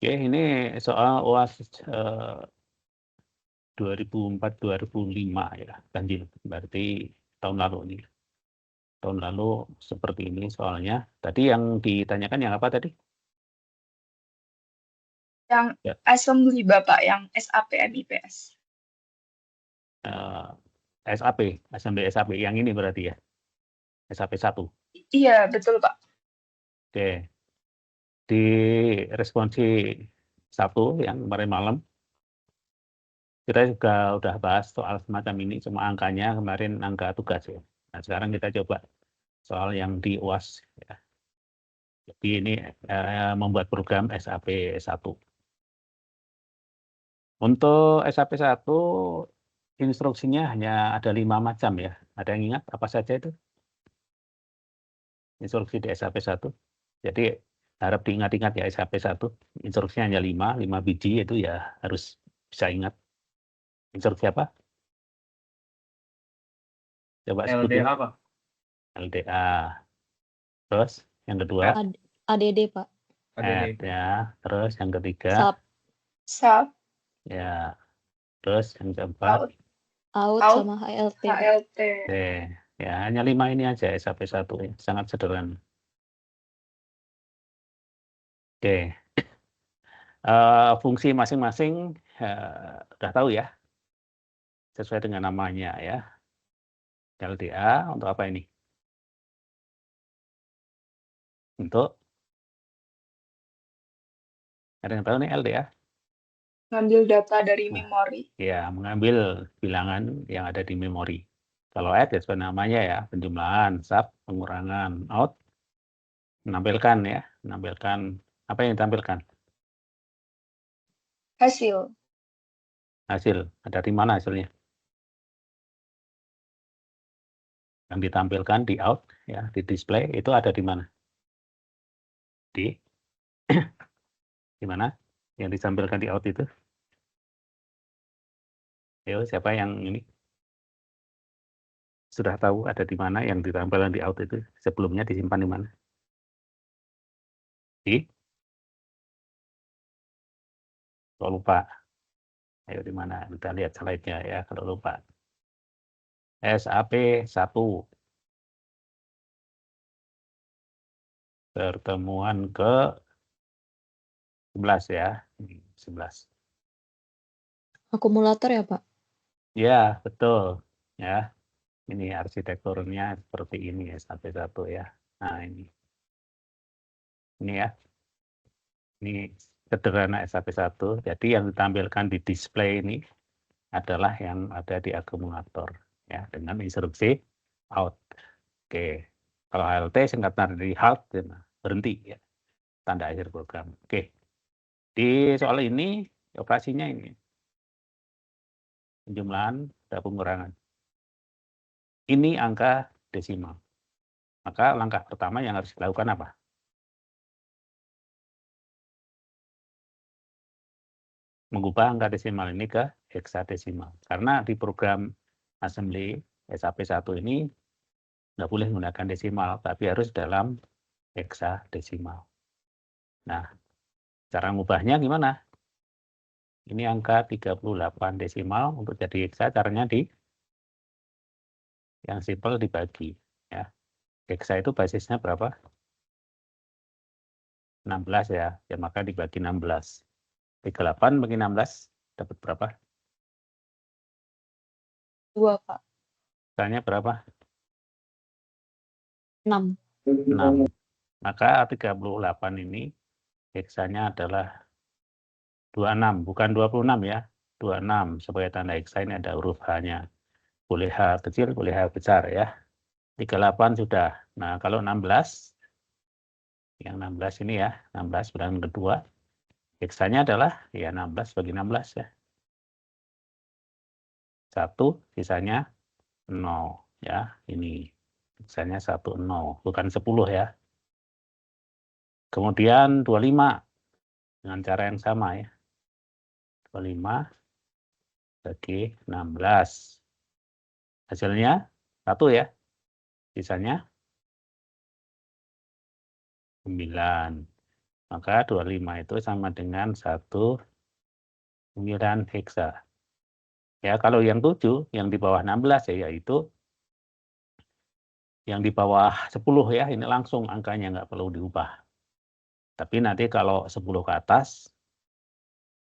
Oke, ini soal UAS 2004-2005 ya, ganjil. Berarti tahun lalu nih. Tahun lalu seperti ini soalnya. Tadi yang ditanyakan yang apa tadi? Yang Ya. assembly Bapak, yang SAP MIPS. SAP, assembly SAP. Yang ini berarti ya? SAP 1. Iya, betul Pak. Oke. Di responsi 1 yang kemarin malam, kita juga udah bahas soal semacam ini, cuma angkanya kemarin angka tugas ya. Nah, sekarang kita coba soal yang di UAS ya. Jadi ini membuat program SAP 1. Untuk SAP 1 instruksinya hanya ada 5 macam ya. Ada yang ingat apa saja itu? Instruksi di SAP 1. Jadi harap diingat-ingat ya SAP 1. Instruksinya hanya 5 biji itu ya harus bisa ingat. Instruksi apa? Coba sebutin. LDA, Pak. LDA. Terus yang kedua? ADD, Pak. Add ya. Terus yang ketiga? SAP. SAP. Ya. Terus yang keempat? Out Out sama HLT. Pak. HLT. Oke. Ya, hanya 5 ini aja SAP 1 ya. Sangat sederhana. Oke. Fungsi masing-masing udah tahu ya. Sesuai dengan namanya ya. LDA untuk apa ini? Untuk ada yang tahu nih LDA? Ngambil data dari memori. Ya, mengambil bilangan yang ada di memori. Kalau add ya sesuai namanya ya, penjumlahan, sub, pengurangan, out, menampilkan ya, menampilkan apa yang ditampilkan? Hasil. Hasil, ada di mana hasilnya? Yang ditampilkan di out ya, di display itu ada di mana? Di mana? Yang ditampilkan di out itu? Ayo, siapa yang ini? Sudah tahu ada di mana yang ditampilkan di out itu? Sebelumnya disimpan di mana? Kalau lupa. Ayo di mana? Kita lihat slide-nya ya kalau lupa. SAP 1. Pertemuan ke 11 ya. 11. Akumulator ya, Pak? Ya, betul. Ya. Ini arsitekturnya seperti ini ya, SAP 1 ya. Nah, ini. Ini ya. Ini sederhana SAP 1. Jadi yang ditampilkan di display ini adalah yang ada di akumulator ya dengan instruksi out. Oke. Kalau HLT singkatan dari halt berhenti ya. Tanda akhir program. Oke. Di soal ini operasinya ini. Penjumlahan dan pengurangan. Ini angka desimal. Maka langkah pertama yang harus dilakukan apa? Mengubah angka desimal ini ke heksadesimal. Karena di program assembly SAP 1 ini nggak boleh menggunakan desimal, tapi harus dalam heksadesimal. Nah, cara mengubahnya gimana? Ini angka 38 desimal untuk jadi heksa, caranya yang simple dibagi. Ya. Heksa itu basisnya berapa? 16 ya, ya maka dibagi 16. 38 bagi 16 dapat berapa? 2, Pak. Heksanya berapa? 6. 6. Maka 38 ini heksanya adalah 26, bukan 26 ya. 26 sebagai tanda heksa ini ada huruf H-nya. Boleh H kecil, boleh H besar ya. 38 sudah. Nah, kalau 16, yang 16 ini ya, 16 bilangan kedua, heksanya adalah ya 16 bagi 16 ya. 1, sisanya 0 ya. Ini heksanya 1, 0, bukan 10 ya. Kemudian 25 dengan cara yang sama ya. 25 bagi 16. Hasilnya 1 ya. Sisanya 9. Maka 25 itu sama dengan 1 9 heksa. Ya, kalau yang 7, yang di bawah 16 ya, yaitu yang di bawah 10 ya, ini langsung angkanya nggak perlu diubah. Tapi nanti kalau 10 ke atas,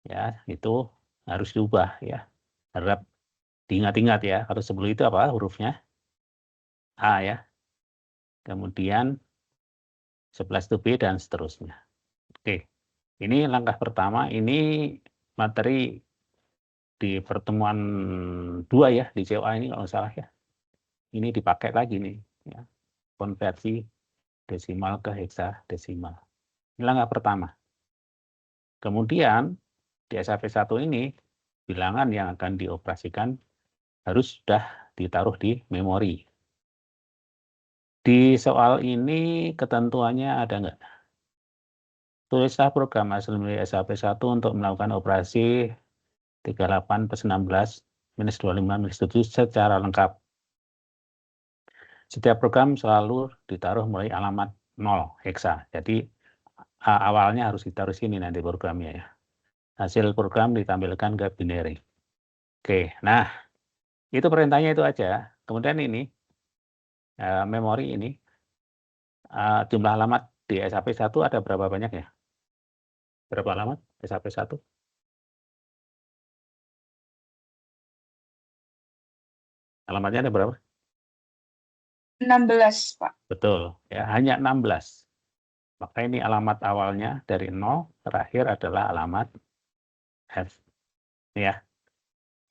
ya itu harus diubah ya. Harap diingat-ingat ya, kalau 10 itu apa hurufnya? A ya. Kemudian 11 itu B dan seterusnya. Oke, ini langkah pertama, ini materi di pertemuan 2 ya, di COA ini kalau nggak salah ya. Ini dipakai lagi nih, ya. Konversi desimal ke heksadesimal. Ini langkah pertama. Kemudian di SAP1 ini, bilangan yang akan dioperasikan harus sudah ditaruh di memori. Di soal ini ketentuannya ada nggak? Tulislah program assembly SAP1 untuk melakukan operasi 38 plus 16 minus 25 minus 7 secara lengkap. Setiap program selalu ditaruh mulai alamat 0 heksa. Jadi awalnya harus ditaruh sini nanti programnya ya. Hasil program ditampilkan ke binary. Oke, nah itu perintahnya itu aja. Kemudian ini memori ini jumlah alamat di SAP1 ada berapa banyak ya? Berapa alamat SAP1? Alamatnya ada berapa? 16, Pak. Betul, ya hanya 16. Maka ini alamat awalnya dari 0, terakhir adalah alamat F. Ya,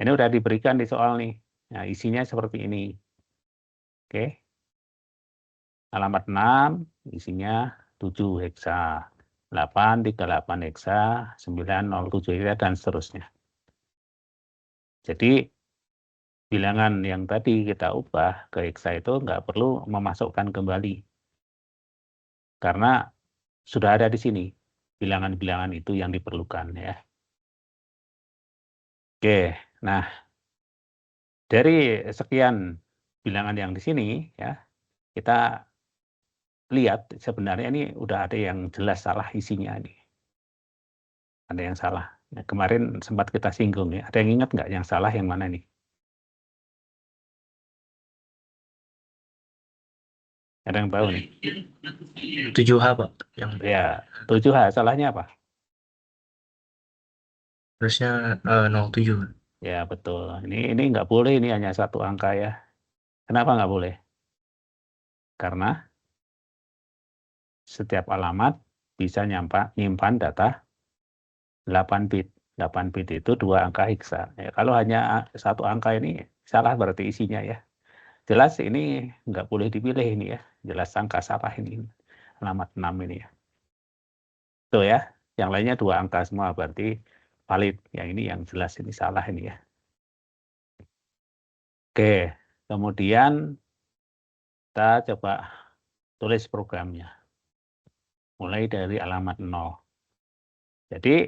ini udah diberikan di soal nih. Nah, isinya seperti ini. Oke. Alamat 6, isinya 7 heksa, 8, 38 heksa, 9, 07 heksa, dan seterusnya. Jadi, bilangan yang tadi kita ubah ke heksa itu nggak perlu memasukkan kembali. Karena sudah ada di sini bilangan-bilangan itu yang diperlukan ya. Oke, nah dari sekian bilangan yang di sini ya, kita lihat sebenarnya ini udah ada yang jelas salah isinya nih. Ada yang salah. Nah, kemarin sempat kita singgung ya. Ada yang ingat nggak yang salah yang mana nih? Ada yang tahu nih? 7H, Pak. Yang Ya, 7H. Salahnya apa? harusnya 07. Ya, betul. Ini nggak boleh, ini hanya satu angka ya. Kenapa nggak boleh? Karena setiap alamat bisa nyimpan data 8 bit. 8 bit itu 2 angka heksa. Ya, kalau hanya satu angka ini salah berarti isinya ya. Jelas ini nggak boleh dipilih ini ya. Jelas angka salah ini. Alamat 6 ini ya. Tuh ya. Yang lainnya 2 angka semua berarti valid. Yang ini yang jelas ini salah ini ya. Oke. Kemudian kita coba tulis programnya. Mulai dari alamat 0. Jadi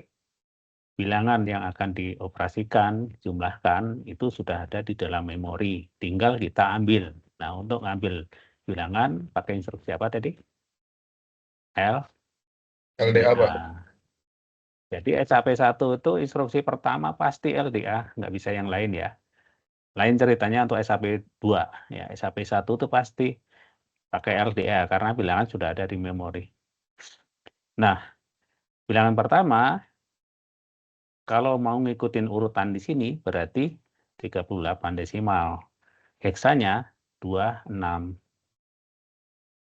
bilangan yang akan dioperasikan, jumlahkan, itu sudah ada di dalam memori. Tinggal kita ambil. Nah, untuk ngambil bilangan, pakai instruksi apa tadi? LDA, Pak. Nah, jadi SAP1 itu instruksi pertama pasti LDA, nggak bisa yang lain ya. Lain ceritanya untuk SAP2. Ya, SAP1 itu pasti pakai LDA, karena bilangan sudah ada di memori. Nah, bilangan pertama, kalau mau ngikutin urutan di sini, berarti 38 desimal. Heksanya 26.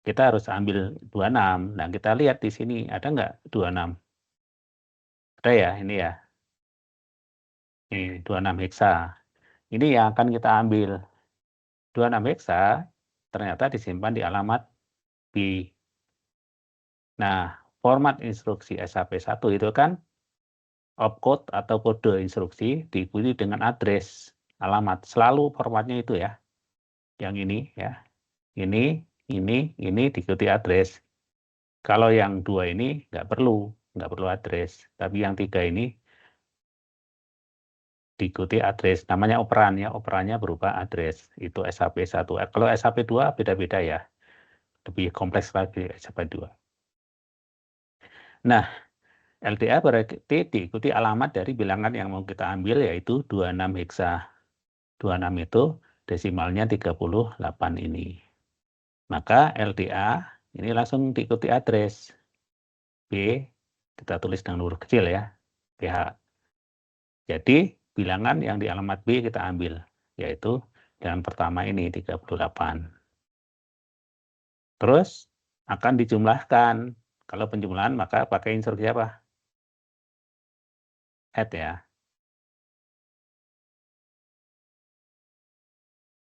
Kita harus ambil 26. Nah, kita lihat di sini, ada nggak 26? Ada ya, ini ya. Ini 26 heksa. Ini yang akan kita ambil. 26 heksa ternyata disimpan di alamat B. Nah, format instruksi SAP1 itu kan opcode atau kode instruksi diikuti dengan address alamat. Selalu formatnya itu ya. Yang ini ya. Ini diikuti address. Kalau yang 2 ini nggak perlu address. Tapi yang 3 ini diikuti address. Namanya operan ya. Operannya berupa address. Itu SAP1. Kalau SAP2 beda-beda ya. Lebih kompleks lagi SAP2. Nah, LDA berarti diikuti alamat dari bilangan yang mau kita ambil, yaitu 26 heksa. 26 itu desimalnya 38 ini. Maka LDA ini langsung diikuti address. B, kita tulis dengan huruf kecil ya, PH. Jadi, bilangan yang di alamat B kita ambil, yaitu yang pertama ini 38. Terus akan dijumlahkan. Kalau penjumlahan maka pakai instruksi apa? Add ya.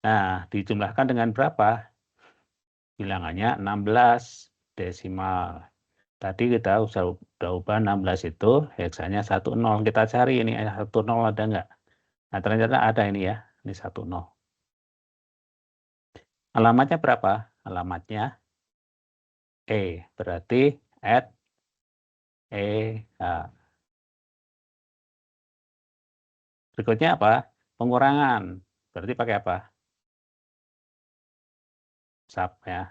Nah, dijumlahkan dengan berapa? Bilangannya 16 desimal. Tadi kita sudah ubah 16 itu heksanya 10. Kita cari ini 10 ada nggak? Nah, ternyata ada ini ya. Ini 10. Alamatnya berapa? Alamatnya E. Berarti add E. Nah, berikutnya apa? Pengurangan. Berarti pakai apa? Sub ya.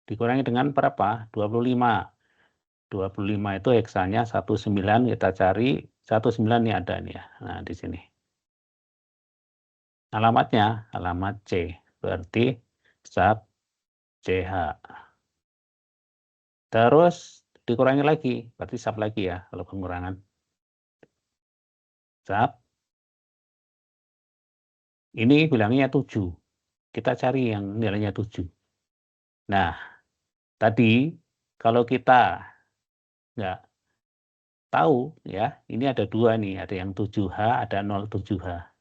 Dikurangi dengan berapa? 25. 25 itu heksanya 19, kita cari 19 ini ada nih ya. Nah, di sini. Alamatnya, alamat C. Berarti sub CH. Terus dikurangi lagi, berarti sub lagi ya kalau pengurangan. Sub. Ini bilangnya 7. Kita cari yang nilainya 7. Nah, tadi kalau kita nggak tahu ya, ini ada dua nih, ada yang 7H, ada 07H.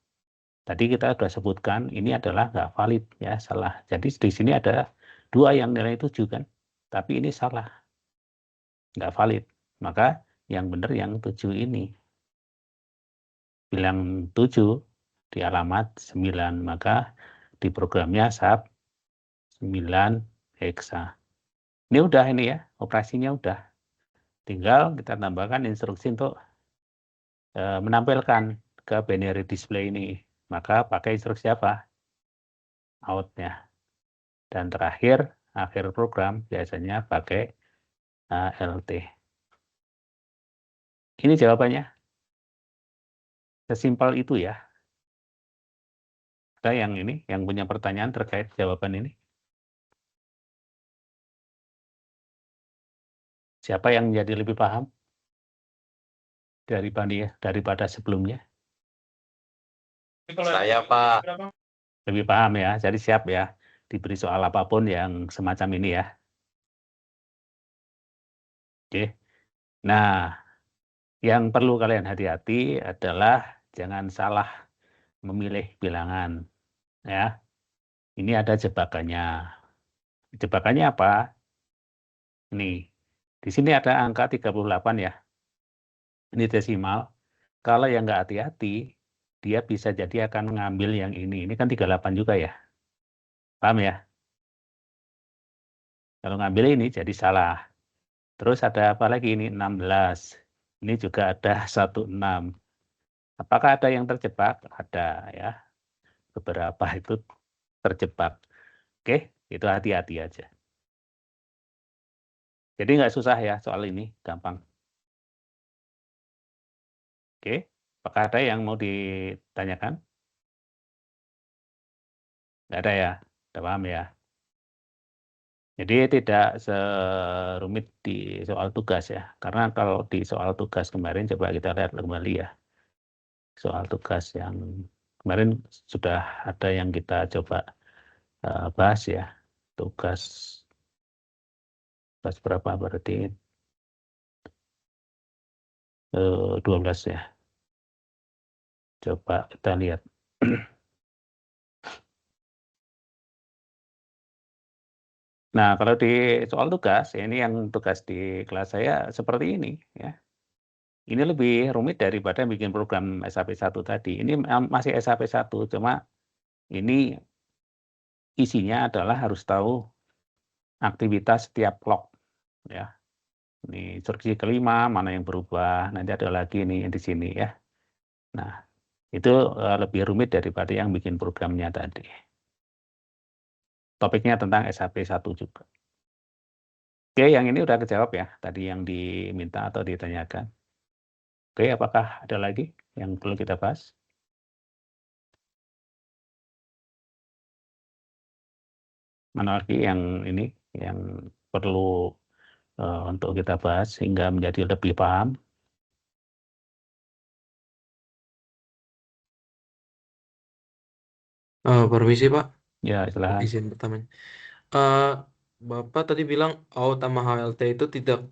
Tadi kita sudah sebutkan ini adalah nggak valid ya, salah. Jadi di sini ada dua yang nilai 7 kan, tapi ini salah, nggak valid. Maka yang benar yang 7 ini. Bilang 7 di alamat 9, maka di programnya sub 9 heksa. Ini udah ini ya, operasinya udah. Tinggal kita tambahkan instruksi untuk menampilkan ke binary display ini. Maka pakai instruksi apa? Out-nya. Dan terakhir, akhir program biasanya pakai LT. Ini jawabannya. Sesimpel itu ya. Ada yang ini, yang punya pertanyaan terkait jawaban ini? Siapa yang jadi lebih paham daripada sebelumnya? Saya, Pak. Lebih paham ya, jadi siap ya. Diberi soal apapun yang semacam ini ya. Oke. Nah, yang perlu kalian hati-hati adalah jangan salah memilih bilangan. Ya, ini ada jebakannya. Jebakannya apa? Nih, di sini ada angka 38 ya. Ini desimal. Kalau yang nggak hati-hati, dia bisa jadi akan mengambil yang ini. Ini kan 38 juga ya. Paham ya? Kalau ngambil ini jadi salah. Terus ada apa lagi ini? 16. Ini juga ada 16. Apakah ada yang terjebak? Ada ya. Beberapa itu terjebak. Oke, itu hati-hati aja. Jadi nggak susah ya soal ini, gampang. Oke, apakah ada yang mau ditanyakan? Nggak ada ya, udah paham ya. Jadi tidak serumit di soal tugas ya. Karena kalau di soal tugas kemarin, coba kita lihat kembali ya. Soal tugas yang kemarin sudah ada yang kita coba bahas ya. Tugas berapa berarti 12 ya. Coba kita lihat. Nah, kalau di soal tugas, ya ini yang tugas di kelas saya seperti ini ya. Ini lebih rumit daripada bikin program SAP1 tadi. Ini masih SAP1, cuma ini isinya adalah harus tahu aktivitas setiap clock ya. Ini instruksi kelima mana yang berubah, nanti ada lagi nih di sini ya. Nah, itu lebih rumit daripada yang bikin programnya tadi. Topiknya tentang SAP1 juga. Oke, yang ini udah kejawab ya, tadi yang diminta atau ditanyakan. Oke, apakah ada lagi yang perlu kita bahas? Mana lagi yang ini yang perlu untuk kita bahas sehingga menjadi lebih paham? Permisi Pak, Ya, silakan. izin pertamanya. Bapak tadi bilang AUT sama HLT itu tidak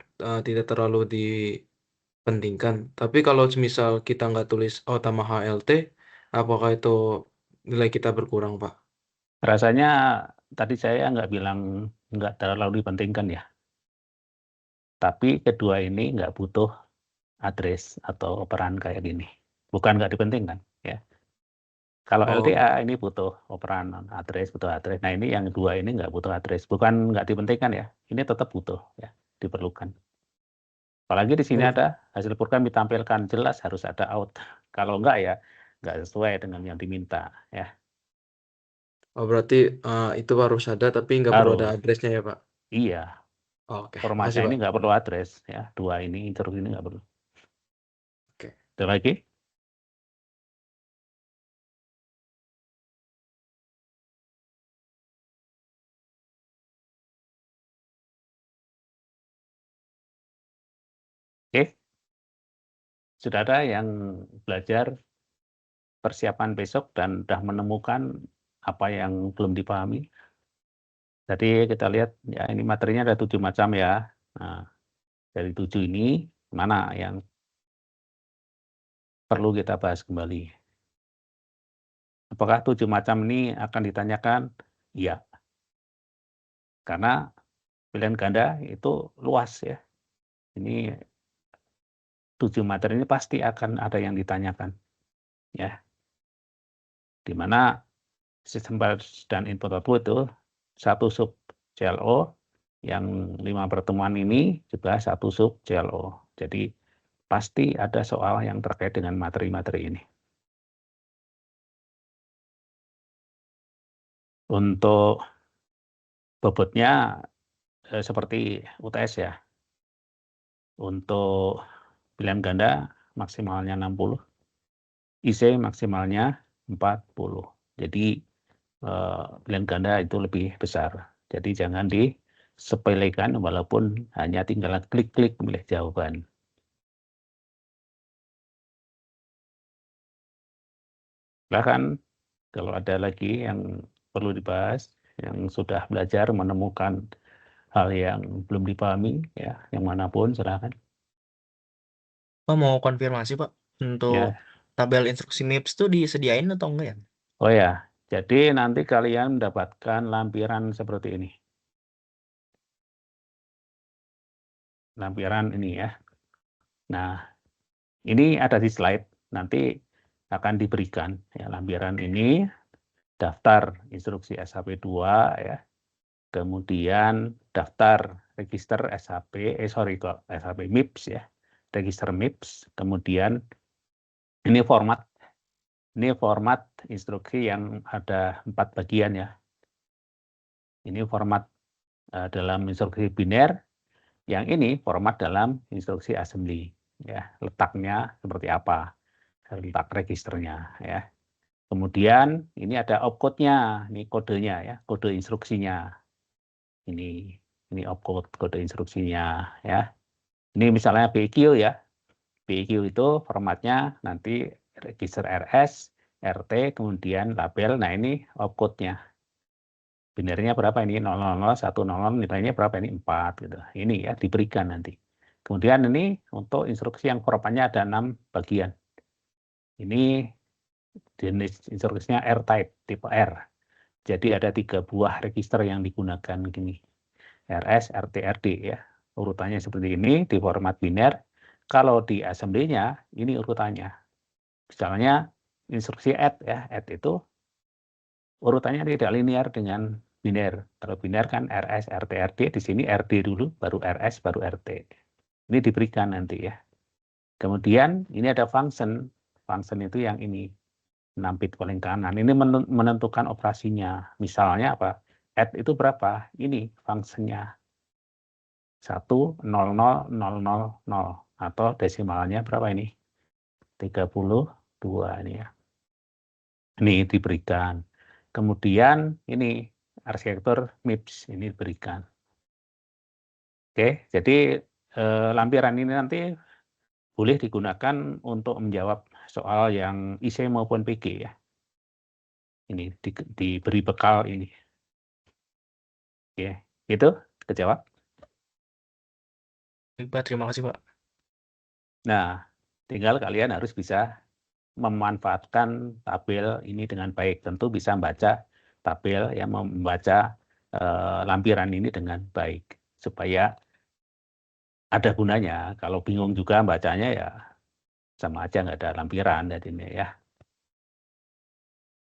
terlalu dipentingkan. Tapi kalau semisal kita nggak tulis AUT sama HLT, apakah itu nilai kita berkurang, Pak? Rasanya tadi saya nggak bilang nggak terlalu dipentingkan ya. Tapi kedua ini nggak butuh address atau operan kayak gini. Bukan nggak dipentingkan ya. Kalau Oh, LDA ini butuh operan address, butuh address. Nah ini yang dua ini nggak butuh address. Bukan nggak dipentingkan ya. Ini tetap butuh ya, diperlukan. Apalagi di sini oh, ada hasil program ditampilkan jelas harus ada out. Kalau enggak ya nggak sesuai dengan yang diminta ya. berarti itu harus ada, tapi nggak perlu ada Harus. addressnya ya, Pak? Iya, Oh, oke, formatnya makasih, ini Pak. nggak perlu address ya. Dua ini instruksi ini nggak perlu. Oke. Ada lagi? Oke, sudah ada yang belajar persiapan besok dan sudah menemukan apa yang belum dipahami. Jadi kita lihat ya ini materinya ada 7 macam ya. Nah, dari 7 ini mana yang perlu kita bahas kembali? Apakah 7 macam ini akan ditanyakan? Iya, karena pilihan ganda itu luas ya. Ini 7 materi ini pasti akan ada yang ditanyakan ya. Di mana sistem balas dan input output itu satu sub CLO, yang 5 pertemuan ini juga satu sub CLO. Jadi pasti ada soal yang terkait dengan materi-materi ini. Untuk bobotnya seperti UTS ya. Untuk pilihan ganda maksimalnya 60, IC maksimalnya 40. Jadi pilihan ganda itu lebih besar. Jadi jangan disepelekan walaupun hanya tinggal klik-klik memilih jawaban. Bahkan kalau ada lagi yang perlu dibahas, yang sudah belajar menemukan hal yang belum dipahami, ya, yang manapun silakan. Pak mau konfirmasi, Pak, untuk Ya, tabel instruksi MIPS itu disediain atau enggak ya? oh ya, jadi nanti kalian mendapatkan lampiran seperti ini. Lampiran ini ya. Nah, ini ada di slide, nanti akan diberikan ya lampiran ini, daftar instruksi SHP 2 ya. Kemudian daftar register SHP, kok SHP MIPS ya. Register MIPS, kemudian ini format instruksi yang ada 4 bagian ya. Ini format dalam instruksi biner, yang ini format dalam instruksi assembly ya. Letaknya seperti apa, letak registernya ya. Kemudian ini ada opcode-nya, ini kodenya ya, kode instruksinya. Ini opcode, kode instruksinya ya. Ini misalnya BQ ya. BQ itu formatnya nanti register RS, RT, kemudian label. Nah, ini opcode-nya. Binernya berapa ini? 000, 100, nilainya berapa ini? 4 gitu. Ini ya diberikan nanti. Kemudian ini untuk instruksi yang formatnya ada 6 bagian. Ini jenis instruksinya R-type, tipe R. Jadi ada 3 buah register yang digunakan gini. RS, RT, RD ya. Urutannya seperti ini di format biner. Kalau di assembly-nya ini urutannya. Misalnya instruksi add ya, add itu urutannya tidak linear dengan biner. Kalau biner kan RS, RT, RD, di sini RD dulu, baru RS, baru RT. Ini diberikan nanti ya. Kemudian ini ada function. Function itu yang ini, 6 bit paling kanan. Ini menentukan operasinya. Misalnya apa? Add itu berapa? Ini fungsinya. 1,00,00,00 atau desimalnya berapa ini? 32 ini ya. Ini diberikan. Kemudian ini arsitektur MIPS ini diberikan. Oke, jadi lampiran ini nanti boleh digunakan untuk menjawab soal yang IC maupun PG ya. Ini diberi bekal ini. Oke, itu kejawab. Baik, Pak. Terima kasih, Pak. Nah, tinggal kalian harus bisa memanfaatkan tabel ini dengan baik. Tentu bisa membaca tabel yang membaca lampiran ini dengan baik supaya ada gunanya. Kalau bingung juga bacanya ya sama aja nggak ada lampiran jadinya ya.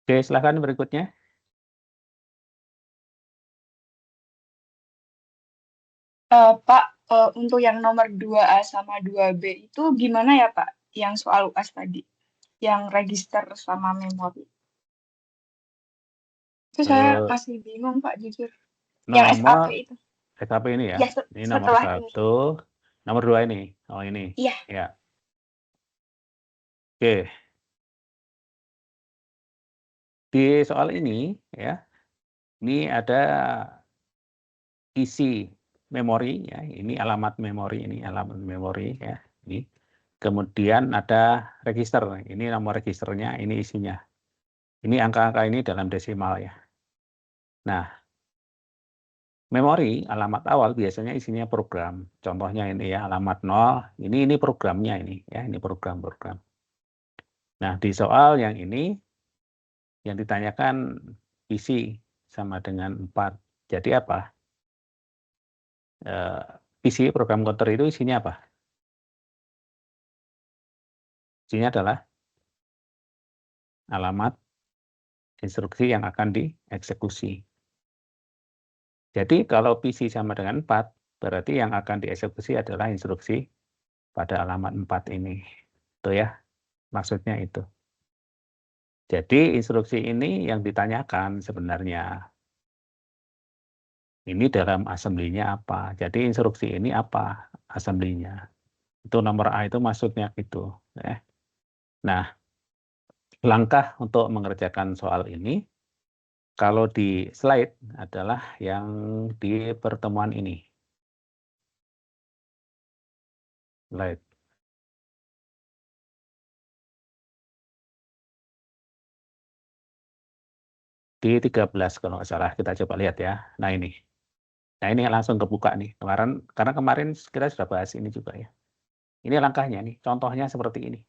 Oke, silakan berikutnya. Pak, untuk yang nomor 2A sama 2B itu gimana ya Pak? Yang soal UAS tadi, yang register sama memori. Itu saya Eh, masih bingung Pak, jujur. Yang SAP Nomor itu. SKP ini ya. Ya, Ini nomor setelah ini. 1, nomor 2 ini. Oh ini. Iya. Ya. Oke. Di soal ini ya, ini ada isi memori ya. Ini alamat memori ya. Ini. Kemudian ada register. Ini nomor registernya, ini isinya. Ini angka-angka ini dalam desimal ya. Nah, memori alamat awal biasanya isinya program. Contohnya ini ya, alamat 0. Ini programnya ini ya, ini program. Nah, di soal yang ini yang ditanyakan PC sama dengan 4. Jadi apa? PC program counter itu isinya apa? Isinya adalah alamat instruksi yang akan dieksekusi. Jadi kalau PC sama dengan 4, berarti yang akan dieksekusi adalah instruksi pada alamat 4 ini. Itu ya, maksudnya itu. Jadi instruksi ini yang ditanyakan sebenarnya. Ini dalam assembly-nya apa? Jadi instruksi ini apa assembly-nya? Itu nomor A itu maksudnya gitu. Nah, langkah untuk mengerjakan soal ini, kalau di slide adalah yang di pertemuan ini. Slide. Di 13 kalau nggak salah, kita coba lihat ya. Nah ini. Nah ini langsung kebuka nih. Karena kemarin kita sudah bahas ini juga ya. Ini langkahnya nih, contohnya seperti ini.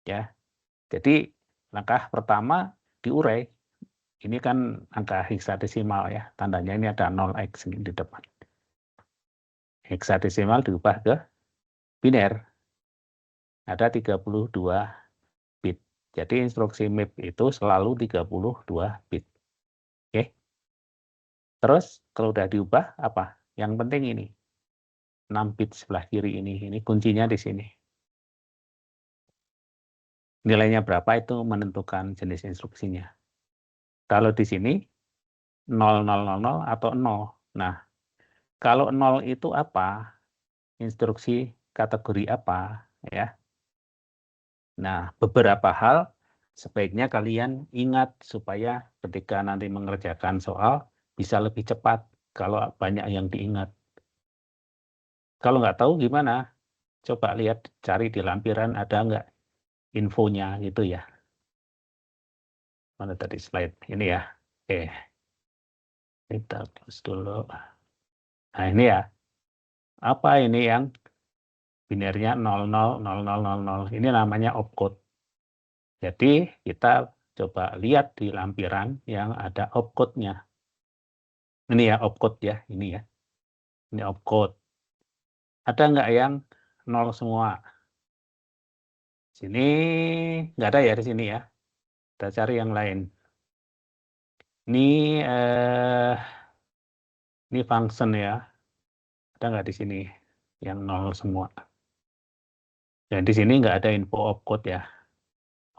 Ya. Jadi langkah pertama diurai. Ini kan angka heksadesimal ya. Tandanya ini ada 0x di depan. Heksadesimal diubah ke biner. Ada 32 bit. Jadi instruksi MIP itu selalu 32 bit. Oke. Terus kalau udah diubah apa? Yang penting ini. 6 bit sebelah kiri ini kuncinya di sini. Nilainya berapa itu menentukan jenis instruksinya. Kalau di sini 0000 atau 0. Nah, kalau 0 itu apa? Instruksi kategori apa ya? Nah, beberapa hal sebaiknya kalian ingat supaya ketika nanti mengerjakan soal bisa lebih cepat kalau banyak yang diingat. Kalau nggak tahu gimana? Coba lihat, cari di lampiran ada nggak infonya gitu ya. Mana tadi slide? Ini ya. Oke. Kita close dulu. Nah ini ya. Apa ini yang binernya 000000. Ini namanya opcode. Jadi kita coba lihat di lampiran yang ada opcode-nya. Ini ya opcode ya, ini ya. Ini opcode. Ada nggak yang 0 semua? Sini nggak ada ya di sini ya. Kita cari yang lain. Ini function ya. Ada nggak di sini yang 0 semua? Dan di sini nggak ada info opcode ya.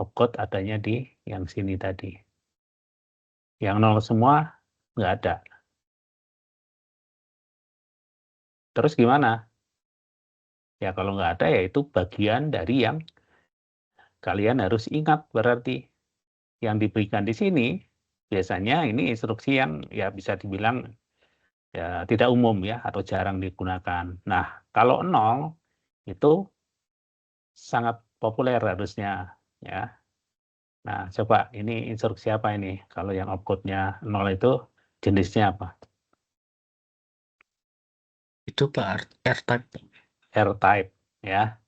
Opcode adanya di yang sini tadi. Yang 0 semua nggak ada. Terus gimana? Ya kalau nggak ada ya itu bagian dari yang kalian harus ingat berarti. Yang diberikan di sini biasanya ini instruksi yang ya bisa dibilang ya tidak umum ya atau jarang digunakan. Nah, kalau 0 itu sangat populer harusnya ya. Nah, coba ini instruksi apa ini? Kalau yang opcode-nya 0 itu jenisnya apa? Itu Pak R-type. R-type ya.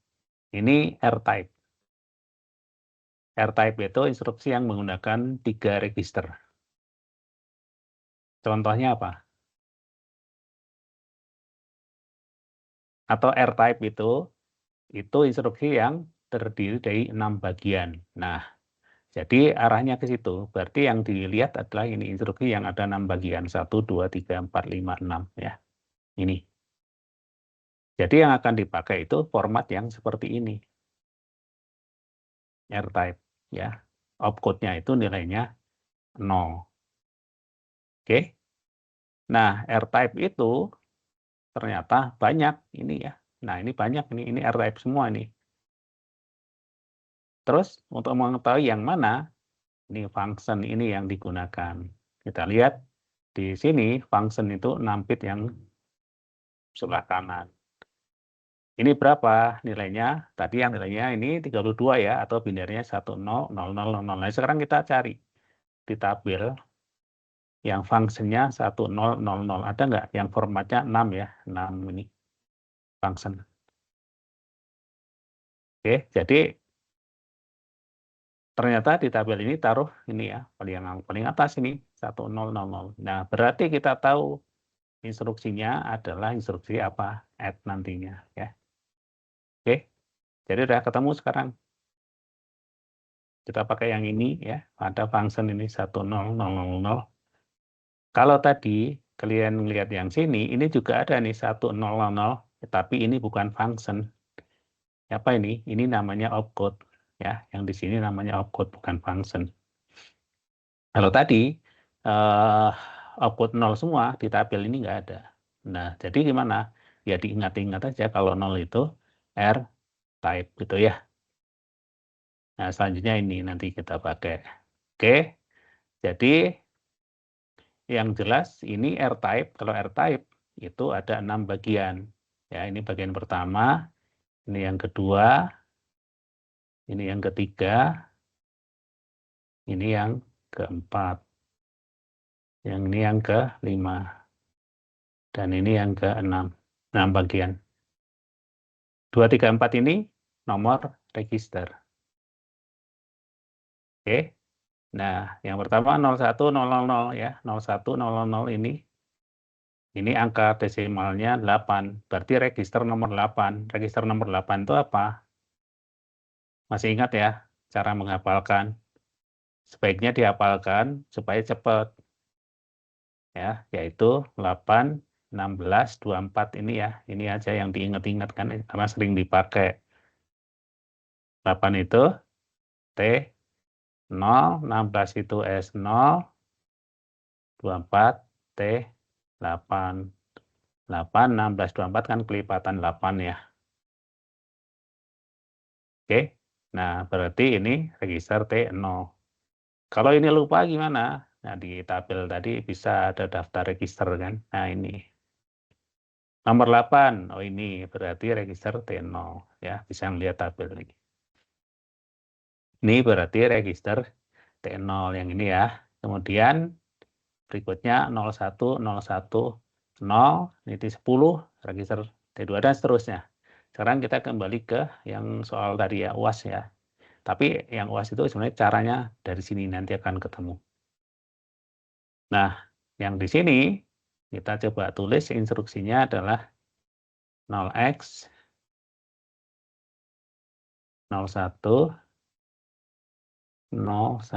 Ini R-type. R-type itu instruksi yang menggunakan 3 register. Contohnya apa? Atau R-type itu instruksi yang terdiri dari 6 bagian. Nah, jadi arahnya ke situ. Berarti yang dilihat adalah ini instruksi yang ada 6 bagian. 1, 2, 3, 4, 5, 6 ya. Ini. Jadi yang akan dipakai itu format yang seperti ini. R-type ya. Opcode-nya itu nilainya 0. Oke. Nah, R-type itu ternyata banyak ini ya. Nah, ini banyak ini R-type semua ini. Terus untuk mengetahui yang mana ini function ini yang digunakan. Kita lihat di sini function itu nampit yang sebelah kanan. Ini berapa nilainya? Tadi yang nilainya ini 32 ya, atau binarnya 100000. Nah, sekarang kita cari di tabel yang fungsinya 1000. Ada nggak yang formatnya 6 ya? 6 ini function. Oke, jadi ternyata di tabel ini taruh ini ya, paling atas ini 1000. Nah, berarti kita tahu instruksinya adalah instruksi apa? Add nantinya ya. Oke. Jadi udah ketemu sekarang. Kita pakai yang ini ya, ada function ini 1000. Kalau tadi kalian lihat yang sini, ini juga ada nih 1000, tapi ini bukan function. Apa ini? Ini namanya opcode ya, yang di sini namanya opcode bukan function. Kalau tadi opcode 0 semua di tabel ini nggak ada. Nah, jadi gimana? Ya diingat-ingat aja kalau 0 itu R-type gitu ya. Nah, selanjutnya ini nanti kita pakai. Oke, jadi yang jelas ini R-type. Kalau R-type itu ada 6 bagian. Ya, ini bagian pertama, ini yang kedua, ini yang ketiga, ini yang keempat, yang ini yang kelima, dan ini yang keenam. 6 bagian. 2, 3, 4 ini nomor register. Oke. Nah, yang pertama 0100 ya. 0100 ini angka desimalnya 8. Berarti register nomor 8. Register nomor 8 itu apa? Masih ingat ya cara menghafalkan? Sebaiknya dihafalkan supaya cepat. Ya, yaitu 8, 16, 24 ini ya. Ini aja yang diingat-ingat kan karena sering dipakai. 8 itu T 0, 16 itu S0, 24 T 8. 8, 16, 24 kan kelipatan 8 ya. Oke. Nah, berarti ini register T0. Kalau ini lupa gimana? Nah, di tabel tadi bisa ada daftar register kan. Nah, ini. Nomor 8. Oh, ini berarti register T0 ya. Bisa melihat tabel ini. Ini berarti register T0 yang ini ya. Kemudian berikutnya 01, 01, 0, ini 10, register T2 dan seterusnya. Sekarang kita kembali ke yang soal tadi ya, UAS ya. Tapi yang UAS itu sebenarnya caranya dari sini nanti akan ketemu. Nah, yang di sini kita coba tulis instruksinya adalah 0x 01 01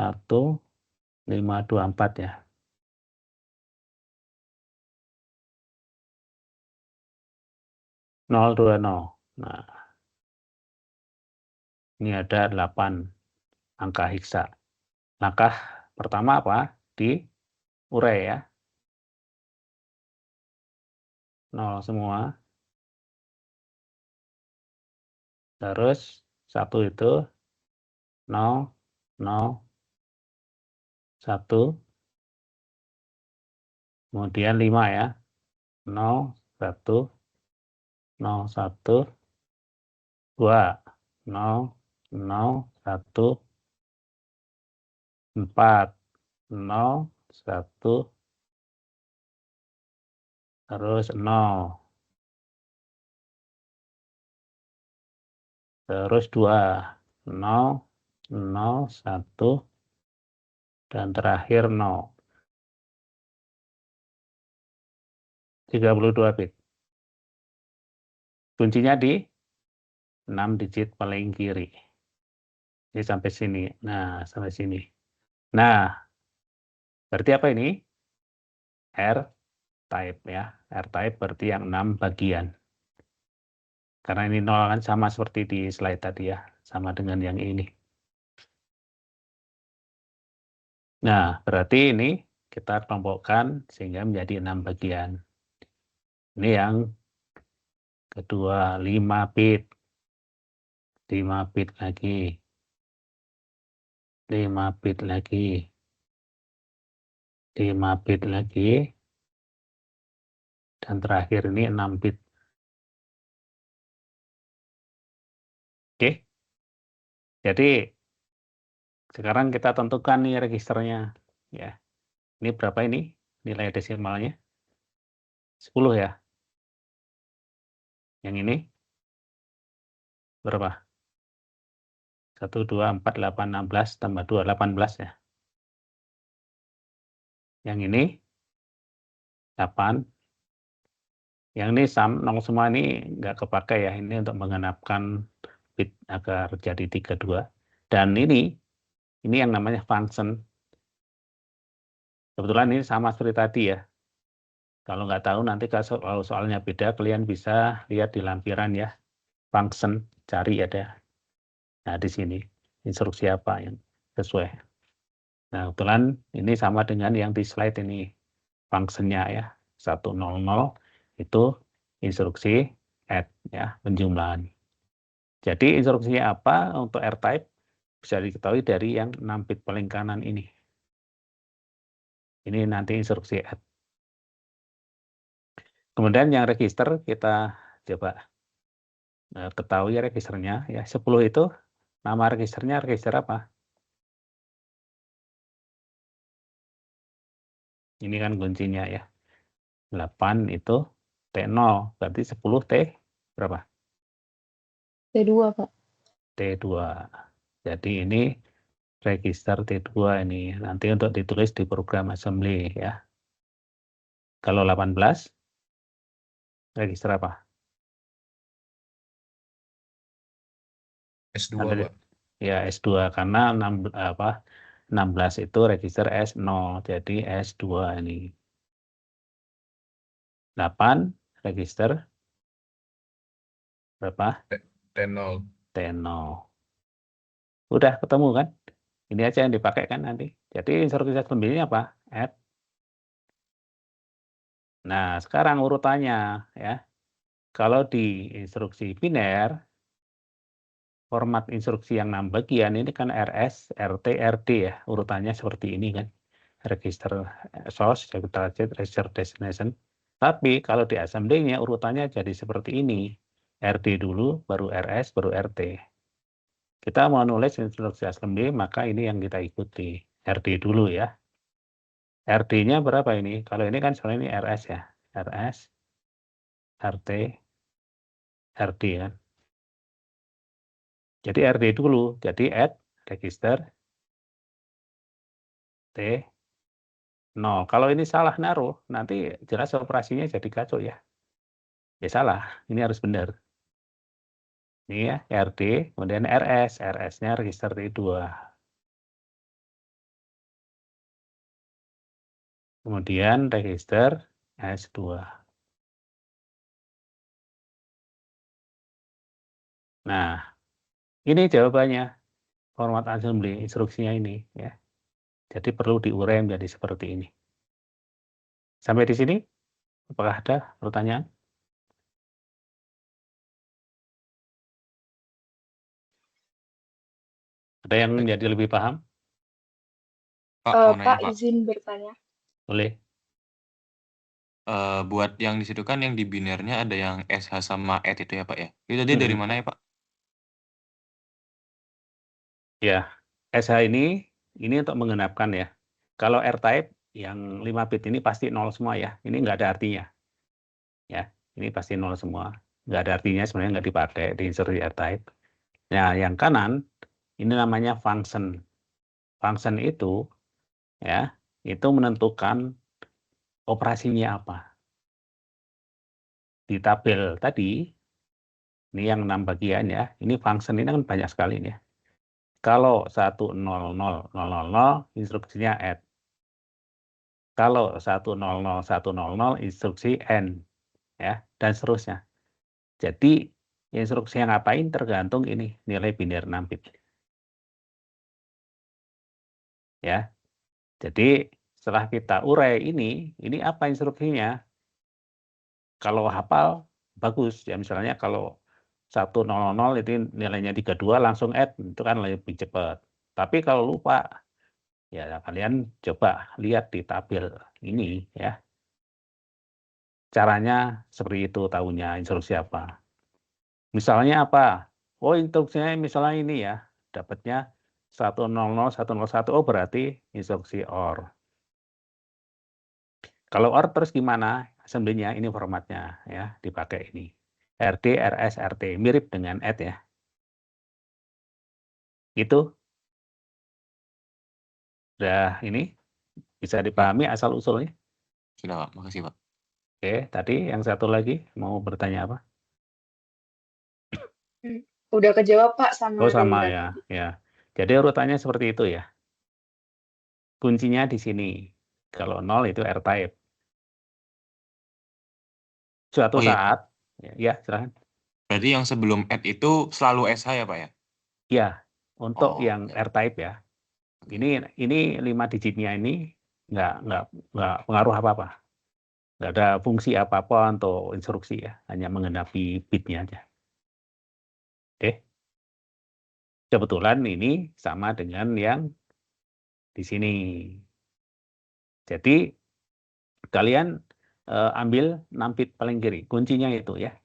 524 ya. Nol 20. Nah, ini ada 8 angka heksa. Langkah pertama apa? Di urai ya. 0 semua. Terus 1 itu 0, 0, 1. Kemudian 5 ya. 0, 1, 0, 1, 2, 0, 0, 1, 4, 0, 1, terus 0, terus 2, 0, 0, 1, dan terakhir 0. 32 bit. Kuncinya di 6 digit paling kiri. Ini sampai sini. Nah, sampai sini. Nah, berarti apa ini? R-type ya. R-type berarti yang 6 bagian. Karena ini 0 kan sama seperti di slide tadi ya. Sama dengan yang ini. Nah, berarti ini kita kelompokkan sehingga menjadi 6 bagian. Ini yang kedua, 5 bit. 5 bit lagi. 5 bit lagi. 5 bit lagi. Dan terakhir ini 6 bit. Oke. Jadi sekarang kita tentukan nih registernya ya. Ini berapa ini nilai desimalnya? 10 ya. Yang ini berapa? 1, 2, 4, 8, 16 tambah 2, 18 ya. Yang ini 8. Yang ini 0 semua ini nggak kepakai ya. Ini untuk menggenapkan bit agar jadi 32. Dan ini yang namanya function. Kebetulan ini sama seperti tadi ya. Kalau nggak tahu nanti kalau soalnya beda, kalian bisa lihat di lampiran ya. Function, cari ada. Nah, di sini instruksi apa yang sesuai. Nah, kebetulan ini sama dengan yang di slide ini. Fungsinya ya. 100 itu instruksi add ya, penjumlahan. Jadi instruksinya apa untuk R-type bisa diketahui dari yang 6 bit paling kanan ini. Ini nanti instruksi add. Kemudian yang register kita coba ketahui registernya ya. 10 itu nama registernya register apa? Ini kan kuncinya ya. 8 itu T0, berarti 10 T berapa? T2, Pak. T2. Jadi ini register T2 ini nanti untuk ditulis di program assembly ya. Kalau 18 register apa? S2, Nanti, Pak. ya S2 karena 16 itu register S0 jadi S2 ini. 8 register berapa? T0. T0. Udah ketemu kan? Ini aja yang dipakai kan nanti. Jadi instruksi assembly-nya apa? Add. Nah, sekarang urutannya ya. Kalau di instruksi biner, format instruksi yang 6 bagian ini kan RS, RT, RD ya. Urutannya seperti ini kan. Register source, register destination. Tapi kalau di assembly-nya urutannya jadi seperti ini. RD dulu, baru RS, baru RT. Kita mau nulis instruksi assembly, maka ini yang kita ikuti. RD dulu ya. RD-nya berapa ini? Kalau ini kan sebenarnya ini RS ya. RS, RT, RD kan. Jadi RD dulu. Jadi add register T0. Kalau ini salah naruh, nanti jelas operasinya jadi kacau ya. Ya salah, ini harus benar. Ini ya, RD, kemudian RS. RS-nya register T2. Kemudian register S2. Nah, ini jawabannya. Format assembly instruksinya ini ya. Jadi perlu diurai menjadi seperti ini. Sampai di sini, apakah ada pertanyaan? Ada yang menjadi lebih paham? Pak, mau nanya Pak, Pak. izin bertanya. Boleh. Buat yang di situ kan yang di binernya ada yang SH sama ET itu ya Pak ya. Itu tadi dari mana ya Pak? Ya, SH ini untuk menggenapkan ya. Kalau R-type yang 5 bit ini pasti 0 semua ya. Ini nggak ada artinya. Ya, ini pasti 0 semua. Nggak ada artinya, sebenarnya nggak dipakai di instruksi R-type. Nah, yang kanan ini namanya function. Function itu ya, itu menentukan operasinya apa. Di tabel tadi, ini yang 6 bagian ya, ini function ini kan banyak sekali nih ya. Kalau 100.000 instruksinya add. Kalau 100.100 instruksi end ya, dan seterusnya. Jadi instruksi yang ngapain tergantung ini nilai biner 6 bit. Ya. Jadi setelah kita urai ini apa instruksinya? Kalau hafal bagus ya, misalnya kalau 100 itu nilainya 32 langsung add, itu kan lebih cepat. Tapi kalau lupa ya kalian coba lihat di tabel ini ya. Caranya seperti itu, tahunya instruksi apa. Misalnya apa? Oh, instruksinya misalnya ini ya, dapatnya 100.101. Oh, berarti instruksi OR. Kalau OR terus gimana? Assembly-nya ini formatnya ya, dipakai ini. RD, RS, RT, mirip dengan add ya. Itu udah ini bisa dipahami asal usulnya. Sudah Pak, makasih Pak. Oke, tadi yang satu lagi mau bertanya apa? Udah kejawab Pak sama Oh, sama Renda ya, tadi. ya. Jadi urutannya seperti itu ya. Kuncinya di sini. Kalau 0 itu R-type. Suatu Oh iya, saat, ya silakan. berarti yang sebelum add itu selalu SH ya Pak ya? Ya, untuk Oh, yang oke. R-type ya. Ini 5 digitnya ini nggak pengaruh apa-apa. Nggak ada fungsi apa-apa untuk instruksi ya, hanya menggenapi bitnya aja. Oke. Kebetulan ini sama dengan yang di sini. Jadi kalian ambil 6 bit paling kiri, kuncinya itu ya.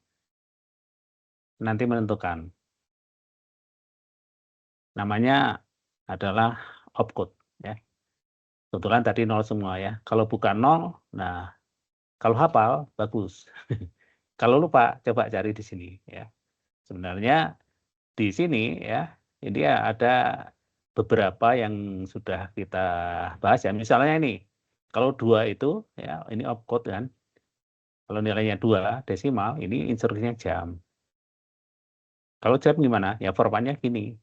Nanti menentukan. Namanya adalah opcode ya. Kebetulan tadi 0 semua ya. Kalau bukan 0, nah kalau hafal bagus. Kalau lupa coba cari di sini ya. Sebenarnya di sini ya, ini ada beberapa yang sudah kita bahas ya. Misalnya ini, kalau 2 itu ya, ini opcode kan. Kalau nilainya 2 desimal, ini instruksinya jam. Kalau jam gimana? Ya formatnya gini.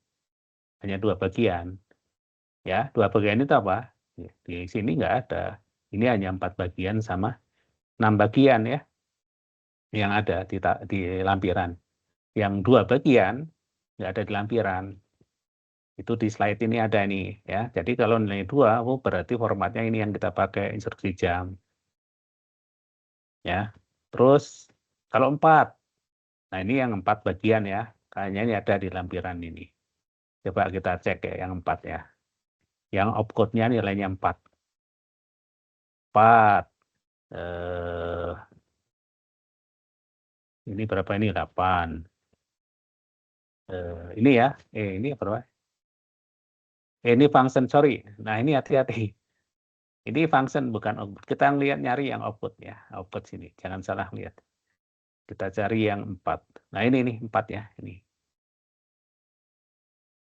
Hanya 2 bagian. Ya, 2 bagian itu apa? Di sini nggak ada. Ini hanya 4 bagian sama 6 bagian ya. Yang ada di lampiran. Yang 2 bagian nggak ada di lampiran. Itu di slide ini ada nih ya. Jadi kalau nilai 2, oh berarti formatnya ini yang kita pakai instruksi jam. Ya. Terus kalau 4, nah ini yang 4 bagian ya. Kayaknya ini ada di lampiran ini. Coba kita cek ya yang 4 ya. Yang opcode-nya nilainya 4. 4. Ini berapa ini? 8. Ini ya. Ini berapa? Ini function, sorry. Nah ini hati-hati. Ini function bukan output. Kita lihat nyari yang output ya. Output sini. Jangan salah lihat. Kita cari yang 4. Nah ini nih 4 ya. Ini.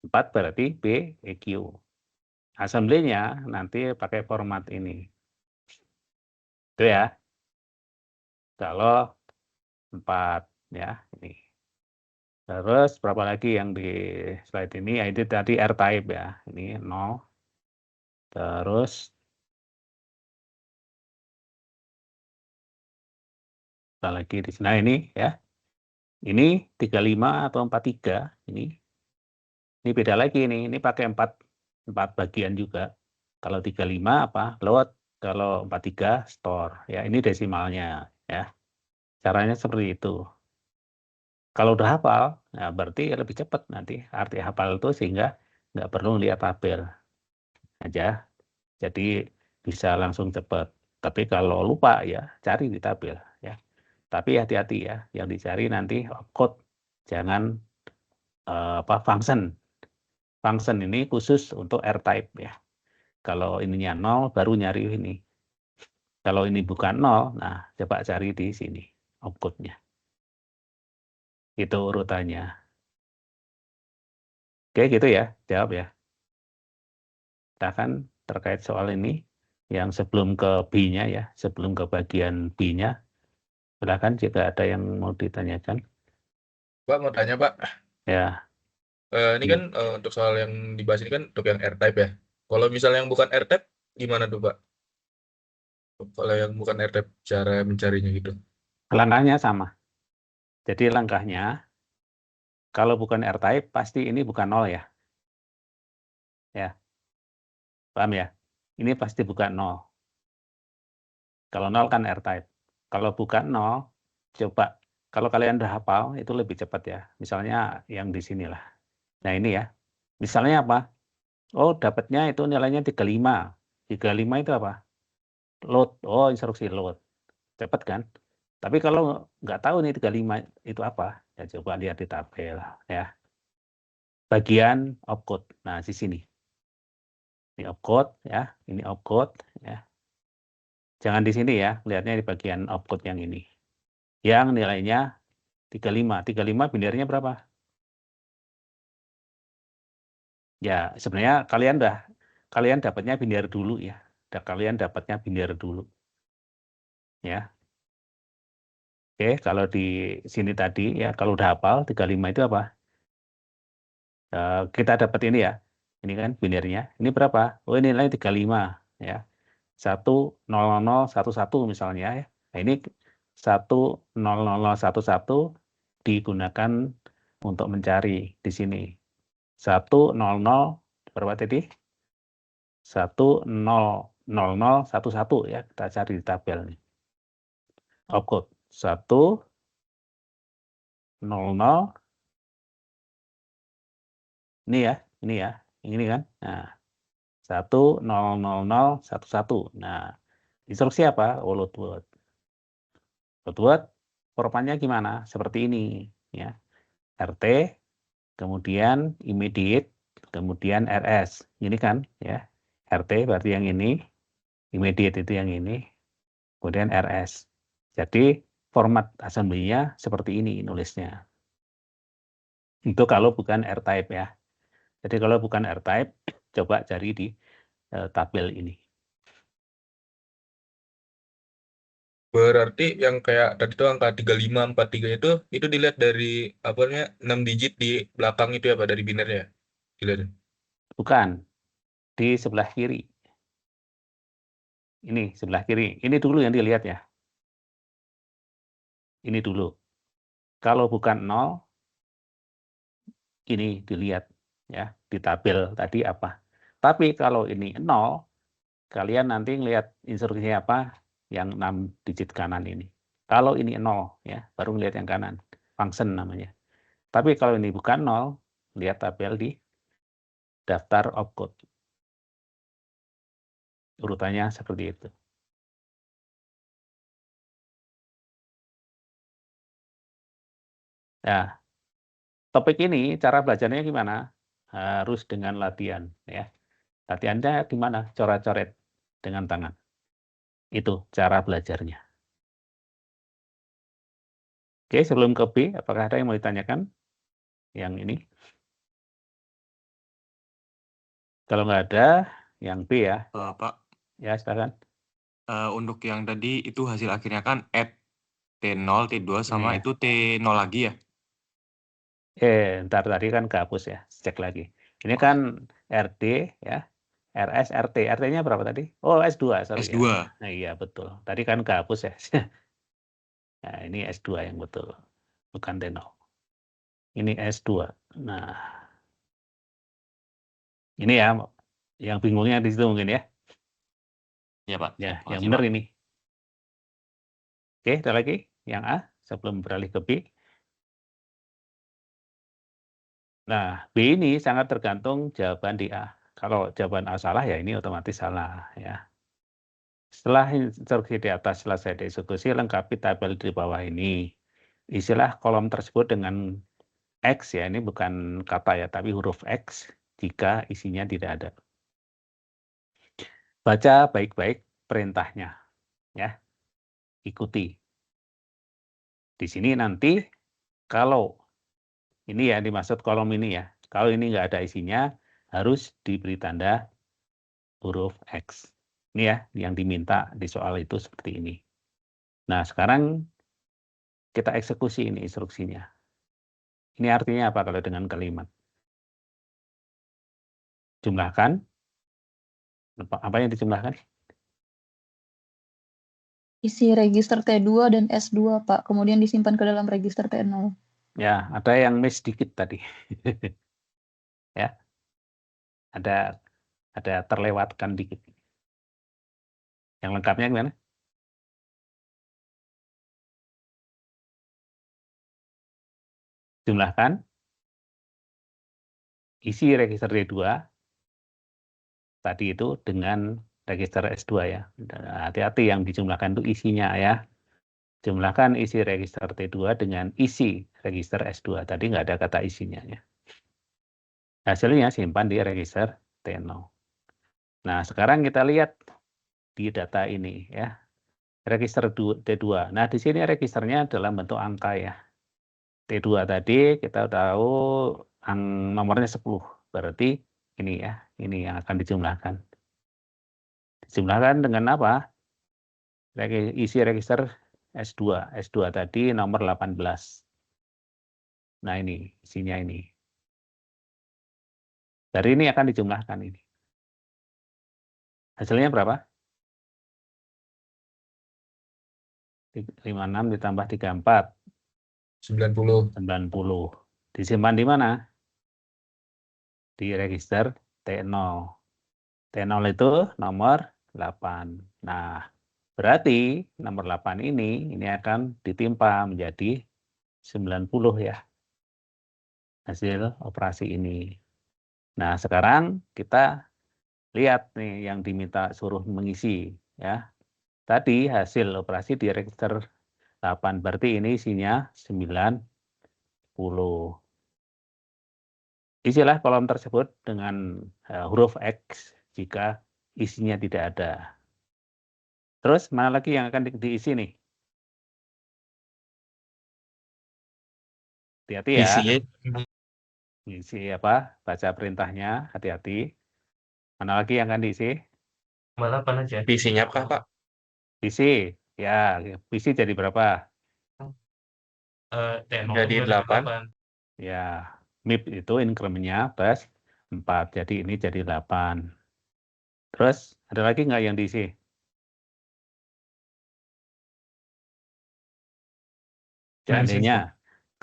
4 berarti B, EQ. Assembly-nya nanti pakai format ini. Itu ya. Kalau 4 ya. Ini. Terus berapa lagi yang di slide ini? Ya, itu tadi R-type ya. Ini 0. Terus apa lagi di sini? Nah ini ya. Ini 35 atau 43 ini. Ini beda lagi nih. Ini pakai 4 bagian juga. Kalau 35 apa? Load. Kalau 43 store. Ya, ini desimalnya ya. Caranya seperti itu. Kalau udah hafal, nah berarti lebih cepat nanti arti hafal itu sehingga nggak perlu lihat tabel aja, jadi bisa langsung cepat. Tapi kalau lupa ya cari di tabel ya. Tapi hati-hati ya, yang dicari nanti opcode, jangan function. Function ini khusus untuk R-type ya. Kalau ininya 0 baru nyari ini. Kalau ini bukan 0, nah coba cari di sini opcode-nya. Itu urutannya. Oke gitu ya, jawab ya. Silakan terkait soal ini yang sebelum ke B-nya ya, sebelum ke bagian B-nya. Silakan jika ada yang mau ditanyakan. Pak mau tanya Pak, Ya, ini kan untuk soal yang dibahas ini kan untuk yang R-type ya. Kalau misalnya yang bukan R-type, gimana tuh Pak? Kalau yang bukan R-type, cara mencarinya gitu. langkahnya sama. Jadi langkahnya, kalau bukan R-type, pasti ini bukan 0 ya. Ya, paham ya? Ini pasti bukan 0. Kalau 0 kan R-type. Kalau bukan 0, coba. Kalau kalian udah hafal, itu lebih cepat ya. Misalnya yang di sini lah. Nah ini ya. Misalnya apa? Oh, dapatnya itu nilainya 35. 35 itu apa? Load. Oh, instruksi load. Cepat kan? Tapi kalau nggak tahu nih 35 itu apa, ya coba lihat di tabel ya. Bagian opcode. Nah, di sini. Ini opcode ya, ini opcode ya. Jangan di sini ya, lihatnya di bagian opcode yang ini. Yang nilainya 35. 35 binarnya berapa? Ya, sebenarnya kalian dapatnya binar dulu ya. Kalian dapatnya binar dulu. Ya. Oke, kalau di sini tadi ya, kalau udah hafal 35 itu apa? Kita dapat ini ya. Ini kan binarnya. Ini berapa? Oh, ini nilainya 35 ya. 1000011 misalnya ya. Nah, ini 1000011 digunakan untuk mencari di sini. 100 berapa tadi? 1000011 ya, kita cari di tabel nih. Opcode 100 ini ya, ini kan. Nah, 1000011. Nah, instruksi apa? Oh, load word. Load word formatnya gimana? Seperti ini ya. RT, kemudian immediate, kemudian RS. Ini kan ya. RT berarti yang ini, immediate itu yang ini, kemudian RS. Jadi format assembly-nya seperti ini nulisnya. Itu kalau bukan R-type ya. Jadi kalau bukan R-type, coba cari di tabel ini. Berarti yang kayak tadi tuh angka 3543 itu dilihat dari apa namanya 6 digit di belakang itu ya Pak, dari binarnya. Dilihat. Bukan, di sebelah kiri. Ini sebelah kiri. Ini dulu yang dilihat ya. Ini dulu. Kalau bukan 0, ini dilihat ya di tabel tadi apa. Tapi kalau ini 0, kalian nanti ngelihat instruksinya apa yang 6 digit kanan ini. Kalau ini 0 ya, baru ngelihat yang kanan. Function namanya. Tapi kalau ini bukan 0, lihat tabel di daftar opcode. Urutannya seperti itu. Nah, topik ini cara belajarnya gimana? Harus dengan latihan ya. Latihannya gimana? Coret-coret dengan tangan. Itu cara belajarnya. Oke, sebelum ke B, apakah ada yang mau ditanyakan? Yang ini? Kalau nggak ada, yang B ya. Pak, Ya, silakan. untuk yang tadi itu hasil akhirnya kan add T0, T2 sama Iya. itu T0 lagi ya? Ntar tadi kan kehapus ya, cek lagi. Ini kan RD ya, RS, RT. RT-nya berapa tadi? Oh, S2, sorry S2. ya. Nah, iya, betul. Tadi kan kehapus ya. Nah, ini S2 yang betul, bukan T0. Ini S2. Nah, ini ya, yang bingungnya di situ mungkin ya. Ya Pak. Ya, Makasih, yang benar Pak. ini. Oke, ada lagi yang A sebelum beralih ke B. Nah, B ini sangat tergantung jawaban di A. Kalau jawaban A salah, ya ini otomatis salah. Ya. Setelah instruksi di atas selesai dieksekusi, lengkapi tabel di bawah ini. Isilah kolom tersebut dengan X, ya ini bukan kata ya, tapi huruf X jika isinya tidak ada. Baca baik-baik perintahnya. Ya, ikuti. Di sini nanti kalau ini ya dimaksud kolom ini ya. Kalau ini nggak ada isinya, harus diberi tanda huruf X. Ini ya yang diminta di soal itu seperti ini. Nah, sekarang kita eksekusi ini instruksinya. Ini artinya apa kalau dengan kalimat? Jumlahkan. Apa yang dijumlahkan? Isi register T2 dan S2, Pak. Kemudian disimpan ke dalam register T0. Ya, ada yang miss dikit tadi. Ya. Ada terlewatkan dikit. Yang lengkapnya gimana? Jumlahkan isi register D2 tadi itu dengan register S2 ya. Hati-hati yang dijumlahkan itu isinya ya. Jumlahkan isi register T2 dengan isi register S2. Tadi nggak ada kata isinya ya. Hasilnya simpan di register T0. Nah, sekarang kita lihat di data ini ya. Register T2. Nah, di sini registernya dalam bentuk angka ya. T2 tadi kita tahu nomornya 10. Berarti ini ya, ini yang akan dijumlahkan. Dijumlahkan dengan apa? Isi register S2. S2 tadi nomor 18. Nah, ini isinya ini. Dari ini akan dijumlahkan ini. Hasilnya berapa? 56 ditambah 34. 90. 90. Disimpan di mana? Di register T0. T0 itu nomor 8. Nah, berarti nomor 8 ini akan ditimpa menjadi 90 ya. Hasil operasi ini. Nah, sekarang kita lihat nih yang diminta suruh mengisi ya. Tadi hasil operasi di register 8, berarti ini isinya 90. Isilah kolom tersebut dengan huruf X jika isinya tidak ada. Terus mana lagi yang akan diisi nih? Hati-hati ya. Isi apa? Baca perintahnya, hati-hati. Mana lagi yang akan diisi? Malah apa aja? Isinya apa, Pak? Isi. Ya, isi jadi berapa? Jadi 8. Ya, MIP itu incrementnya plus 4. Jadi ini jadi 8. Terus ada lagi nggak yang diisi? Seandainya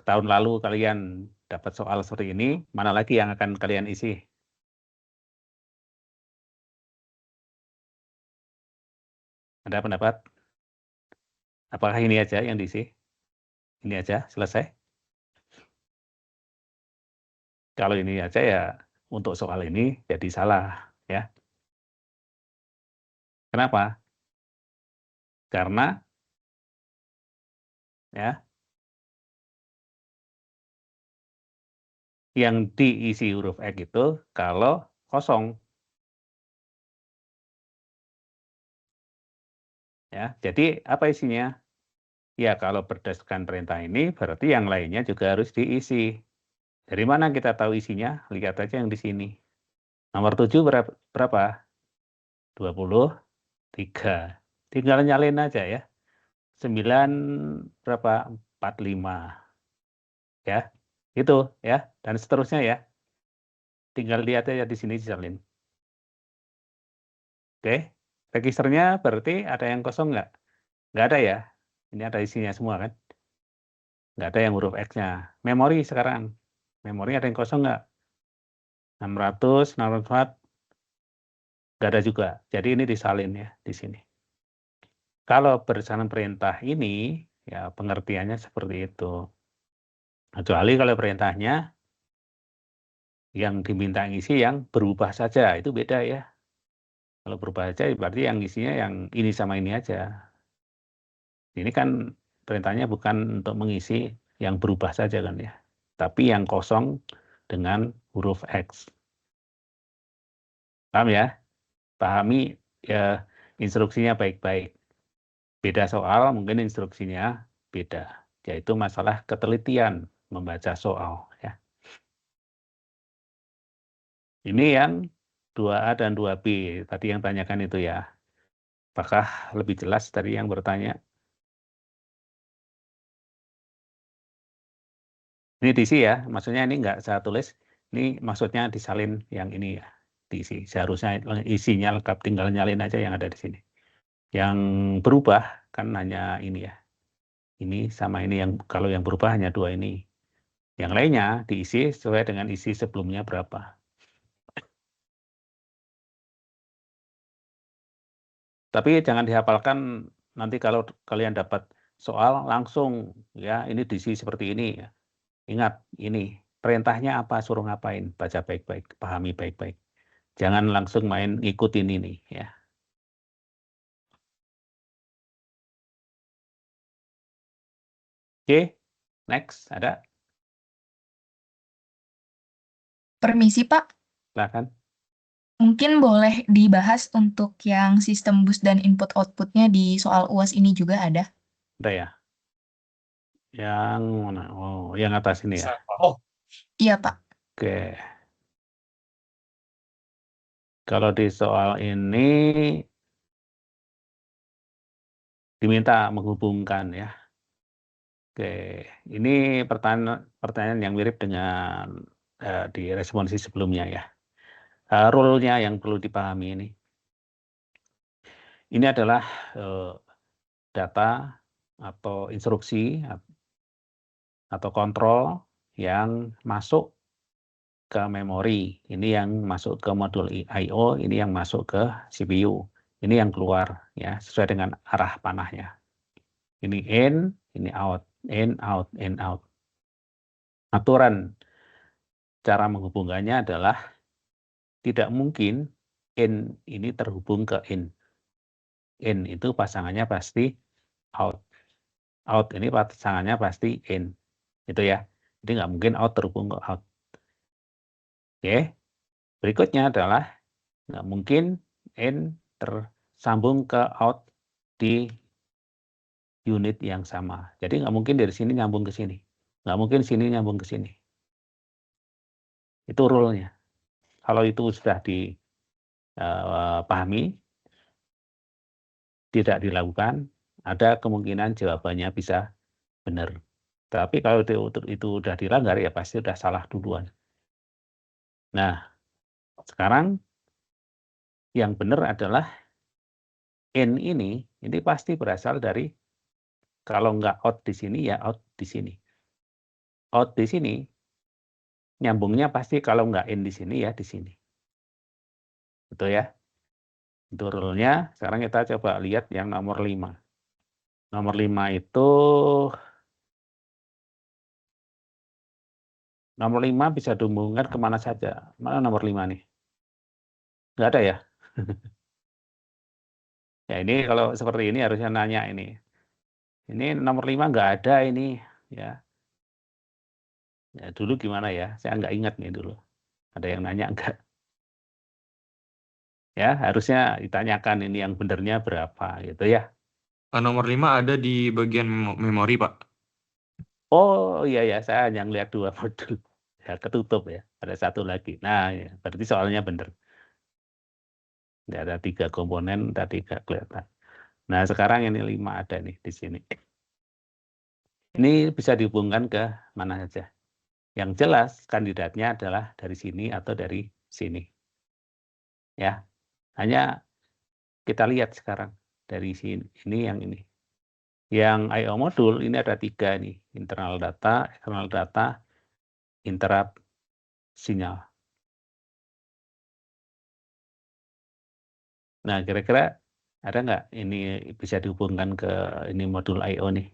tahun lalu kalian dapat soal seperti ini, mana lagi yang akan kalian isi? Ada pendapat? Apakah ini aja yang diisi? Ini aja, selesai? Kalau ini aja ya, untuk soal ini jadi salah. Ya. Kenapa? Karena ya, yang diisi huruf X itu kalau kosong. Ya, jadi apa isinya? Ya, kalau berdasarkan perintah ini berarti yang lainnya juga harus diisi. Dari mana kita tahu isinya? Lihat aja yang di sini. Nomor 7 berapa? 23. Tinggal nyalin aja ya. 9 berapa? 45. Ya. Itu ya, dan seterusnya ya. Tinggal lihat aja di sini disalin. Oke. Registernya berarti ada yang kosong nggak? Nggak ada ya. Ini ada isinya semua kan? Nggak ada yang huruf X-nya. Memori sekarang. Memori ada yang kosong nggak? 600, 604. Nggak ada juga. Jadi ini disalin ya di sini. Kalau berdasarkan perintah ini, ya pengertiannya seperti itu. Kecuali kalau perintahnya yang diminta ngisi yang berubah saja, itu beda ya. Kalau berubah saja berarti yang isinya yang ini sama ini aja. Ini kan perintahnya bukan untuk mengisi yang berubah saja kan ya, tapi yang kosong dengan huruf X. Paham ya? Pahami ya instruksinya baik-baik. Beda soal, mungkin instruksinya beda, yaitu masalah ketelitian membaca soal. Ya. Ini yang 2A dan 2B, tadi yang tanyakan itu ya. Apakah lebih jelas dari yang bertanya? Ini diisi ya, maksudnya ini enggak saya tulis, ini maksudnya disalin yang ini ya, diisi. Seharusnya isinya lengkap, tinggal nyalin aja yang ada di sini. Yang berubah kan hanya ini ya. Ini sama ini yang kalau yang berubah hanya 2 ini. Yang lainnya diisi sesuai dengan isi sebelumnya berapa. Tapi jangan dihafalkan nanti kalau kalian dapat soal langsung ya ini diisi seperti ini. Ingat ini perintahnya apa, suruh ngapain, baca baik-baik, pahami baik-baik. Jangan langsung main ngikutin ini ya. Oke, next ada. Permisi, Pak. Silakan. Mungkin boleh dibahas untuk yang sistem bus dan input-outputnya di soal UAS ini juga ada? Ada ya. Yang mana? Oh, yang atas ini ya. Iya, Pak. Oke. Kalau di soal ini diminta menghubungkan ya. Oke, ini pertanyaan yang mirip dengan di responsi sebelumnya ya. Rule-nya yang perlu dipahami ini. Ini adalah data atau instruksi atau kontrol yang masuk ke memori. Ini yang masuk ke modul I/O, ini yang masuk ke CPU. Ini yang keluar ya sesuai dengan arah panahnya. Ini in, ini out, in, out, in, out. Aturan cara menghubungkannya adalah tidak mungkin in ini terhubung ke in. In itu pasangannya pasti out. Out ini pasangannya pasti in. Itu ya. Jadi nggak mungkin out terhubung ke out. Oke. Berikutnya adalah nggak mungkin in tersambung ke out di unit yang sama. Jadi nggak mungkin dari sini nyambung ke sini. Nggak mungkin sini nyambung ke sini. Itu rule-nya. Kalau itu sudah dipahami, tidak dilakukan, ada kemungkinan jawabannya bisa benar. Tapi kalau itu udah dilanggar, ya pasti udah salah duluan. Nah, sekarang yang benar adalah in ini pasti berasal dari, kalau nggak out di sini, ya out di sini. Out di sini, nyambungnya pasti kalau nggak in di sini, ya di sini. Betul ya? Itu rule-nya. Sekarang kita coba lihat yang nomor 5. Nomor 5 itu, nomor 5 bisa dihubungkan kemana saja. Mana nomor 5 nih? Nggak ada ya? Ya ini kalau seperti ini harusnya nanya ini. Ini nomor 5 nggak ada ini. Ya. Ya dulu gimana ya? Saya nggak ingat nih dulu. Ada yang nanya enggak? Ya harusnya ditanyakan ini yang benernya berapa gitu ya. Nomor 5 ada di bagian memori, Pak. Oh iya ya, saya hanya ngeliat 2 modul. Ya ketutup ya, ada satu lagi. Nah ya, berarti soalnya bener. Ya, ada 3 komponen, tadi nggak kelihatan. Nah sekarang ini 5 ada nih di sini. Ini bisa dihubungkan ke mana saja. Yang jelas kandidatnya adalah dari sini atau dari sini. Ya, hanya kita lihat sekarang dari sini, ini yang ini. Yang I/O modul ini ada 3 nih, internal data, external data, interrupt, sinyal. Nah, kira-kira ada nggak ini bisa dihubungkan ke ini modul I/O nih?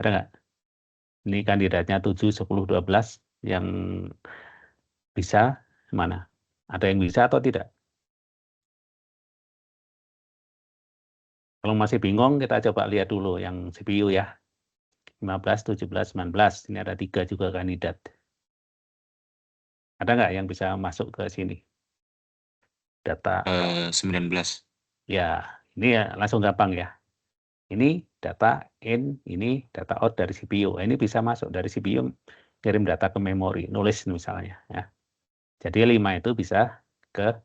Ada nggak? Ini kandidatnya 7, 10, 12 yang bisa mana? Ada yang bisa atau tidak? Kalau masih bingung, kita coba lihat dulu yang CPU ya. 15, 17, 19. Ini ada 3 juga kandidat. Ada nggak yang bisa masuk ke sini? Data. 19. Ya, ini ya langsung gampang ya. Ini data in, ini data out dari CPU. Ini bisa masuk dari CPU, kirim data ke memori, nulis misalnya. Ya. Jadi 5 itu bisa ke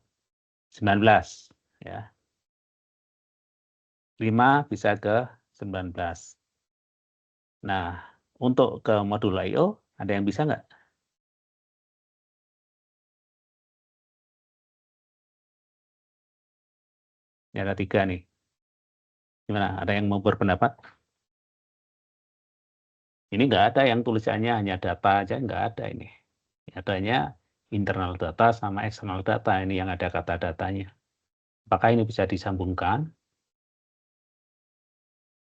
19. Ya. 5 bisa ke 19. Nah, untuk ke modul I/O, ada yang bisa nggak? Ini ada 3 nih. Gimana? Ada yang mau berpendapat? Ini nggak ada yang tulisannya hanya data aja, nggak ada ini. Adanya internal data sama eksternal data, ini yang ada kata datanya. Apakah ini bisa disambungkan?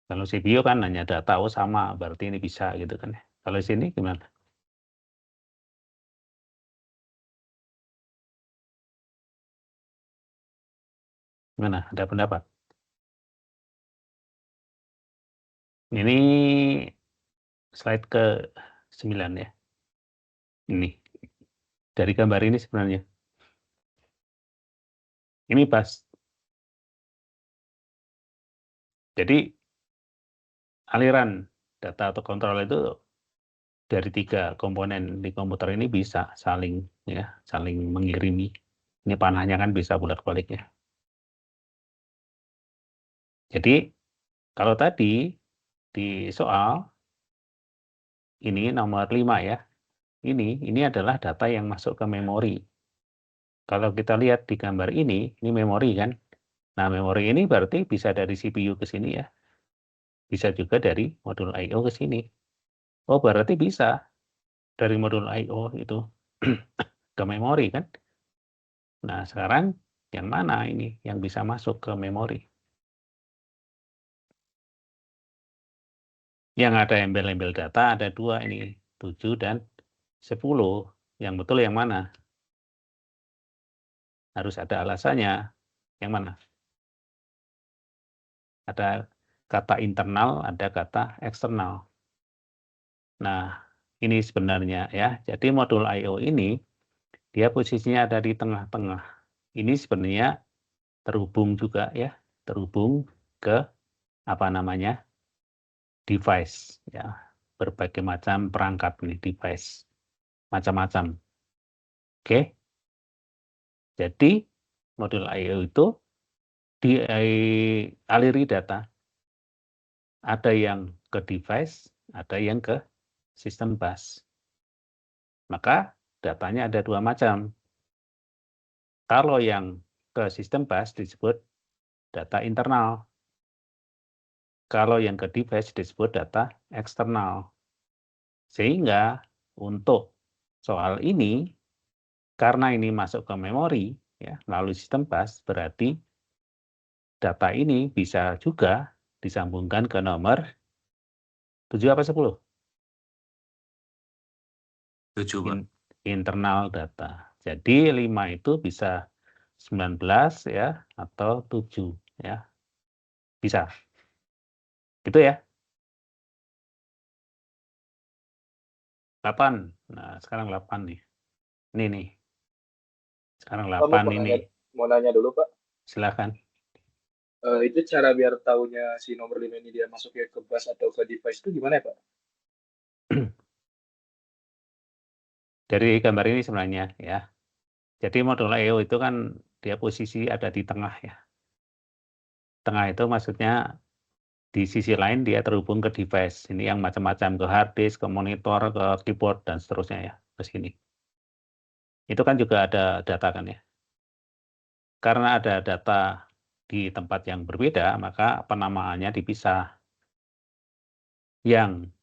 Kalau CPU kan hanya data, oh sama, berarti ini bisa gitu kan. Kalau di sini gimana? Gimana? Ada pendapat? Ini slide ke-9 ya. Ini. Dari gambar ini sebenarnya. Ini pas. Jadi aliran data atau kontrol itu dari 3 komponen di komputer ini bisa saling mengirimi. Ini panahnya kan bisa bolak-balik ya. Jadi kalau tadi di soal ini nomor 5 ya. Ini adalah data yang masuk ke memori. Kalau kita lihat di gambar ini memori kan. Nah, memori ini berarti bisa dari CPU ke sini ya. Bisa juga dari modul I/O ke sini. Oh, berarti bisa dari modul I/O itu ke memori kan. Nah, sekarang yang mana ini yang bisa masuk ke memori? Yang ada embel-embel data ada 2 ini, 7 dan 10. Yang betul yang mana? Harus ada alasannya. Yang mana? Ada kata internal, ada kata eksternal. Nah, ini sebenarnya ya. Jadi modul I/O ini dia posisinya ada di tengah-tengah. Ini sebenarnya terhubung juga ya, terhubung ke apa namanya? Device ya. Berbagai macam perangkat nih device. Macam-macam. Oke. Jadi modul I/O itu dialiri data. Ada yang ke device, ada yang ke sistem bus. Maka datanya ada 2 macam. Kalau yang ke sistem bus disebut data internal. Kalau yang ke device disebut data eksternal. Sehingga untuk soal ini, karena ini masuk ke memori, ya, melalui sistem bus, berarti data ini bisa juga disambungkan ke nomor 7 apa 10? 7, Pak. Internal data. Jadi 5 itu bisa 19 ya atau 7 ya. Bisa. Gitu ya. 8. Nah, sekarang 8 nih. Ini nih. Sekarang Pak, 8 ini. mau nanya dulu, Pak. Silakan. Itu cara biar tahunya si nomor 5 ini dia masuknya ke bus atau ke device itu gimana ya, Pak? Dari gambar ini sebenarnya ya. Jadi modul I/O itu kan dia posisi ada di tengah ya. Tengah itu maksudnya di sisi lain dia terhubung ke device. Ini yang macam-macam, ke hard disk, ke monitor, ke keyboard dan seterusnya ya, ke sini. Itu kan juga ada data kan ya. Karena ada data di tempat yang berbeda, maka penamaannya dipisah. Yang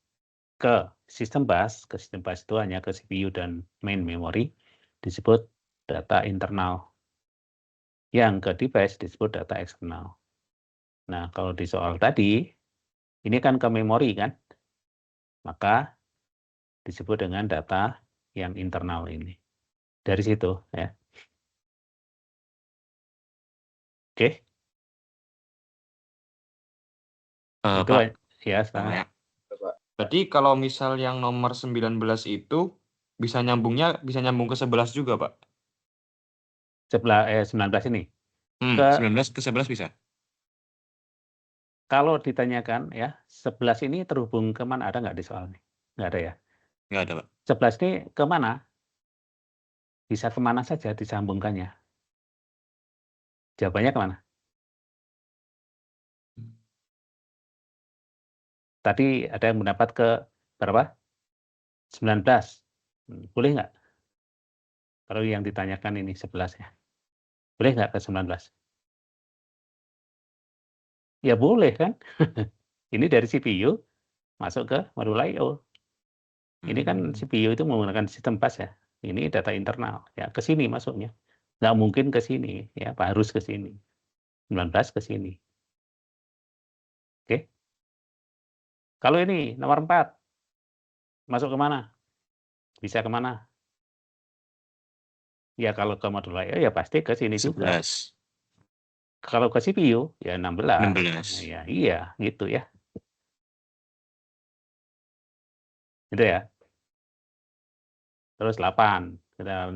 ke sistem bus itu hanya ke CPU dan main memory disebut data internal. Yang ke device disebut data eksternal. Nah, kalau di soal tadi, ini kan ke memori kan, maka disebut dengan data yang internal ini. Dari situ ya. Oke. Itu Pak, ya sekarang. ya. Berarti kalau misal yang nomor 19 itu bisa nyambung ke 11 juga, Pak? 19 ini. 19 ke 11 bisa? Kalau ditanyakan ya, 11 ini terhubung ke mana? Ada nggak di soal ini? Nggak ada ya? Nggak ada, Pak. 11 ini ke mana? Bisa kemana saja disambungkannya? Jawabannya kemana? Tadi ada yang mendapat ke berapa? 19. Boleh nggak? Kalau yang ditanyakan ini 11 ya. Boleh nggak ke 19? Ya boleh kan? Ini dari CPU masuk ke modul I/O. Ini kan CPU itu menggunakan sistem bus ya. Ini data internal ya, ke sini masuknya. Nggak mungkin ke sini ya, harus ke sini. 19 ke sini. Oke. Kalau ini nomor 4 masuk ke mana? Bisa ke mana? Ya kalau ke modul I/O ya pasti ke sini juga. 11. Kalau ke CPU ya 16. 16. Ya iya gitu ya. Gitu ya. Terus 8. Kita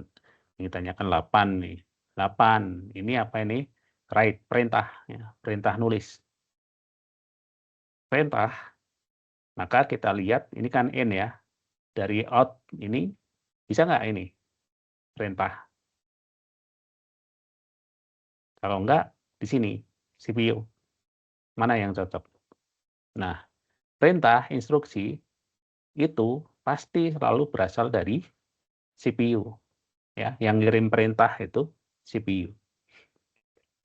ditanyakan 8 nih. 8 ini apa ini? Write, perintah ya, perintah nulis. Perintah. Maka kita lihat ini kan in ya. Dari out ini bisa nggak ini perintah? Kalau enggak di sini CPU. Mana yang cocok? Nah, perintah instruksi itu pasti selalu berasal dari CPU. Ya, yang ngirim perintah itu CPU.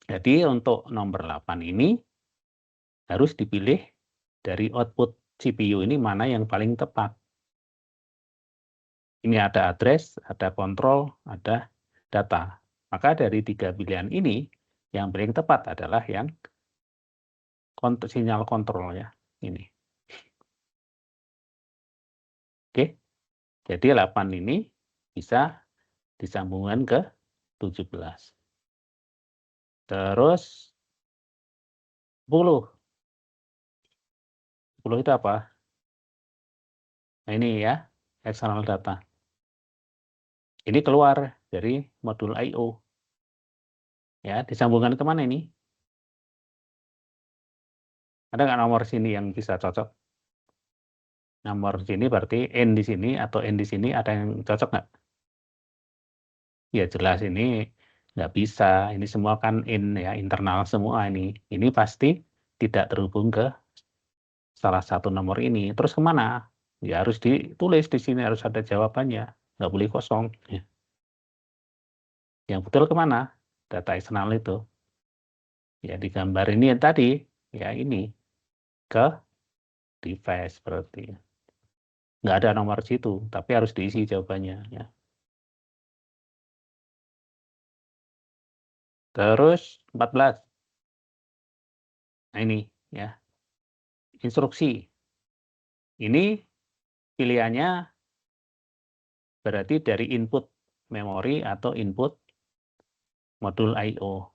Jadi untuk nomor 8 ini harus dipilih dari output CPU ini mana yang paling tepat. Ini ada address, ada kontrol, ada data. Maka dari 3 pilihan ini yang paling tepat adalah yang sinyal kontrol ya, ini. Oke. Jadi 8 ini bisa disambungkan ke 17. Terus 10. 10 itu apa? Nah ini ya, external data. Ini keluar dari modul I/O. Ya, disambungkan ke mana ini? Ada nggak nomor sini yang bisa cocok? Nomor sini berarti N di sini atau N di sini ada yang cocok nggak? Ya jelas ini nggak bisa. Ini semua kan in ya, internal semua ini. Ini pasti tidak terhubung ke salah satu nomor ini. Terus kemana? Ya harus ditulis di sini, harus ada jawabannya. Nggak boleh kosong. Ya. Yang betul kemana? Data eksternal itu. Ya di gambar ini yang tadi, ya ini. Ke device berarti. Nggak ada nomor situ, tapi harus diisi jawabannya. Ya. Terus 14. Nah ini ya. Instruksi. Ini pilihannya berarti dari input memori atau input modul I/O.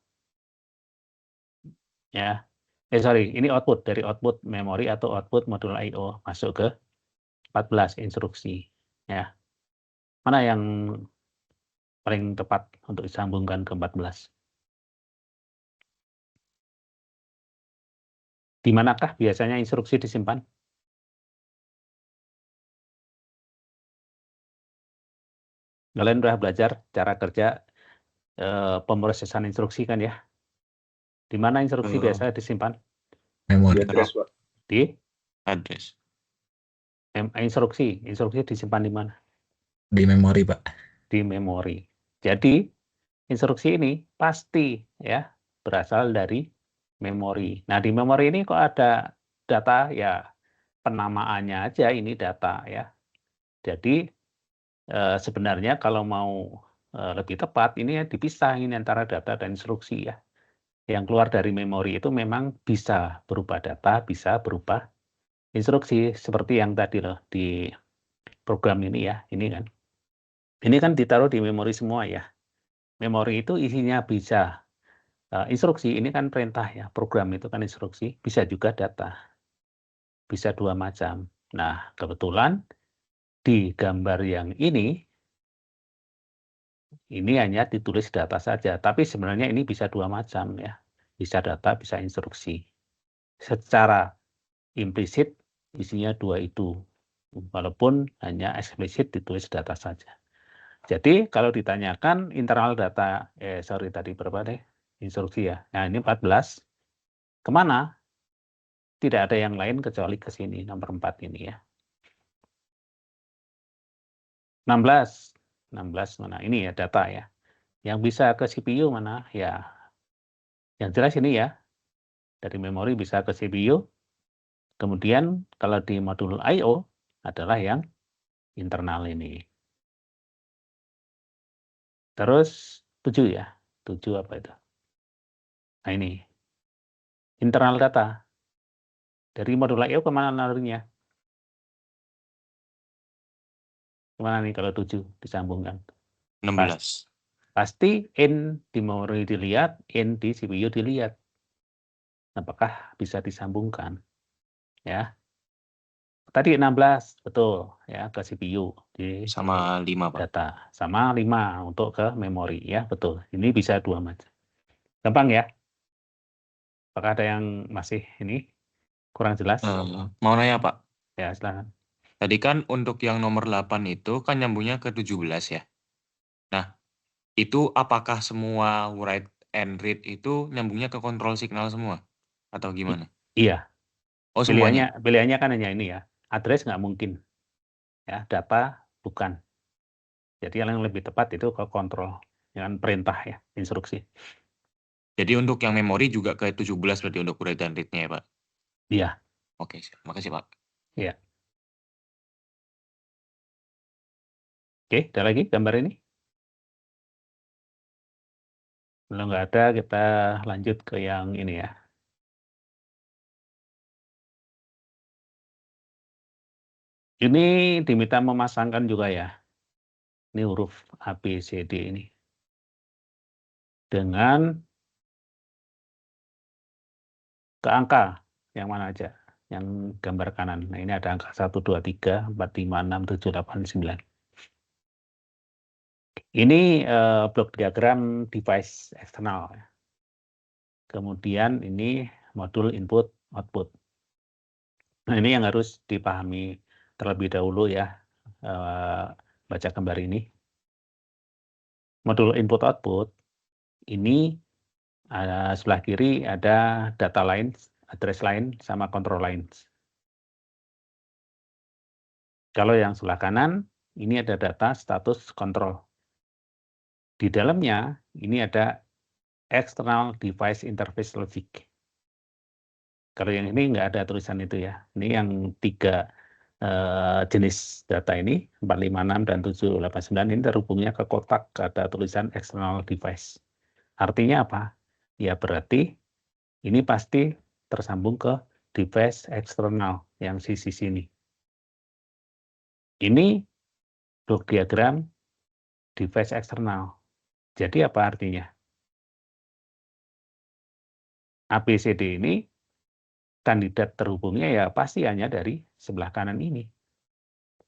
Ya. Sorry, ini output dari output memori atau output modul I/O masuk ke 14 instruksi. Ya. Mana yang paling tepat untuk disambungkan ke 14? Di manakah biasanya instruksi disimpan? Kalian sudah belajar cara kerja pemrosesan instruksi kan ya? Di mana instruksi biasanya disimpan? Memori. Di Address. instruksi disimpan di mana? Di memori, Pak. Di memori. Jadi instruksi ini pasti ya berasal dari memori. Nah, di memori ini kok ada data ya penamaannya aja ini data ya. Jadi sebenarnya kalau mau lebih tepat ini ya dipisah ini antara data dan instruksi ya. Yang keluar dari memori itu memang bisa berupa data, bisa berupa instruksi seperti yang tadi loh di program ini ya, ini kan. Ini kan ditaruh di memori semua ya. Memori itu isinya bisa instruksi, ini kan perintah ya, program itu kan instruksi, bisa juga data. Bisa dua macam. Nah, kebetulan di gambar yang ini hanya ditulis data saja, tapi sebenarnya ini bisa dua macam ya. Bisa data, bisa instruksi. Secara implisit isinya dua itu, walaupun hanya eksplisit ditulis data saja. Jadi kalau ditanyakan internal data, tadi berapa deh? Instruksi ya. Nah ini 14. Kemana? Tidak ada yang lain kecuali ke sini, nomor 4 ini ya. 16 mana? Ini ya data ya. Yang bisa ke CPU mana? Ya, yang jelas ini ya. Dari memori bisa ke CPU. Kemudian kalau di modul I/O adalah yang internal ini. Terus 7 ya. 7 apa itu? Nah ini. Internal data. Dari modul I/O kemana naruhnya? Kemana nih kalau 7 disambungkan? 16. Pasti N di memori dilihat, N di CPU dilihat. Apakah bisa disambungkan? Ya. Tadi 16, betul. Ya, ke CPU. Di Sama 5, Pak. data. Sama 5 untuk ke memori. Ya, betul. Ini bisa dua macam. Gampang ya? Apakah ada yang masih ini kurang jelas? Mau nanya, Pak. Ya, silakan. Tadi kan untuk yang nomor 8 itu kan nyambungnya ke 17 ya. Nah, itu apakah semua write and read itu nyambungnya ke kontrol signal semua? Atau gimana? Iya. Oh, semuanya? Pilihannya kan hanya ini ya. Address nggak mungkin. Ya, data bukan. Jadi yang lebih tepat itu ke kontrol. Dengan perintah ya, instruksi. Jadi untuk yang memori juga ke 17 berarti untuk write and read-nya ya, Pak? Iya. Oke, makasih, Pak. Iya. Oke, ada lagi gambar ini? Kalau nggak ada, kita lanjut ke yang ini ya. Ini diminta memasangkan juga ya. Ini huruf A, B, C, D ini. Dengan ke angka yang mana aja? Yang gambar kanan. Nah ini ada angka 1, 2, 3, 4, 5, 6, 7, 8, 9. Ini blok diagram device eksternal. Kemudian ini modul input output. Nah ini yang harus dipahami terlebih dahulu ya, baca gambar ini. Modul input output ini sebelah kiri ada data line, address line, sama control lines. Kalau yang sebelah kanan ini ada data status control. Di dalamnya ini ada external device interface logic. Kalau yang ini nggak ada tulisan itu ya. Ini yang 3 jenis data ini, 456 dan 789 ini terhubungnya ke kotak, ada tulisan external device. Artinya apa? Ya berarti ini pasti tersambung ke device eksternal yang sisi sini. Ini blok diagram device eksternal. Jadi apa artinya? ABCD ini kandidat terhubungnya ya pasti hanya dari sebelah kanan ini.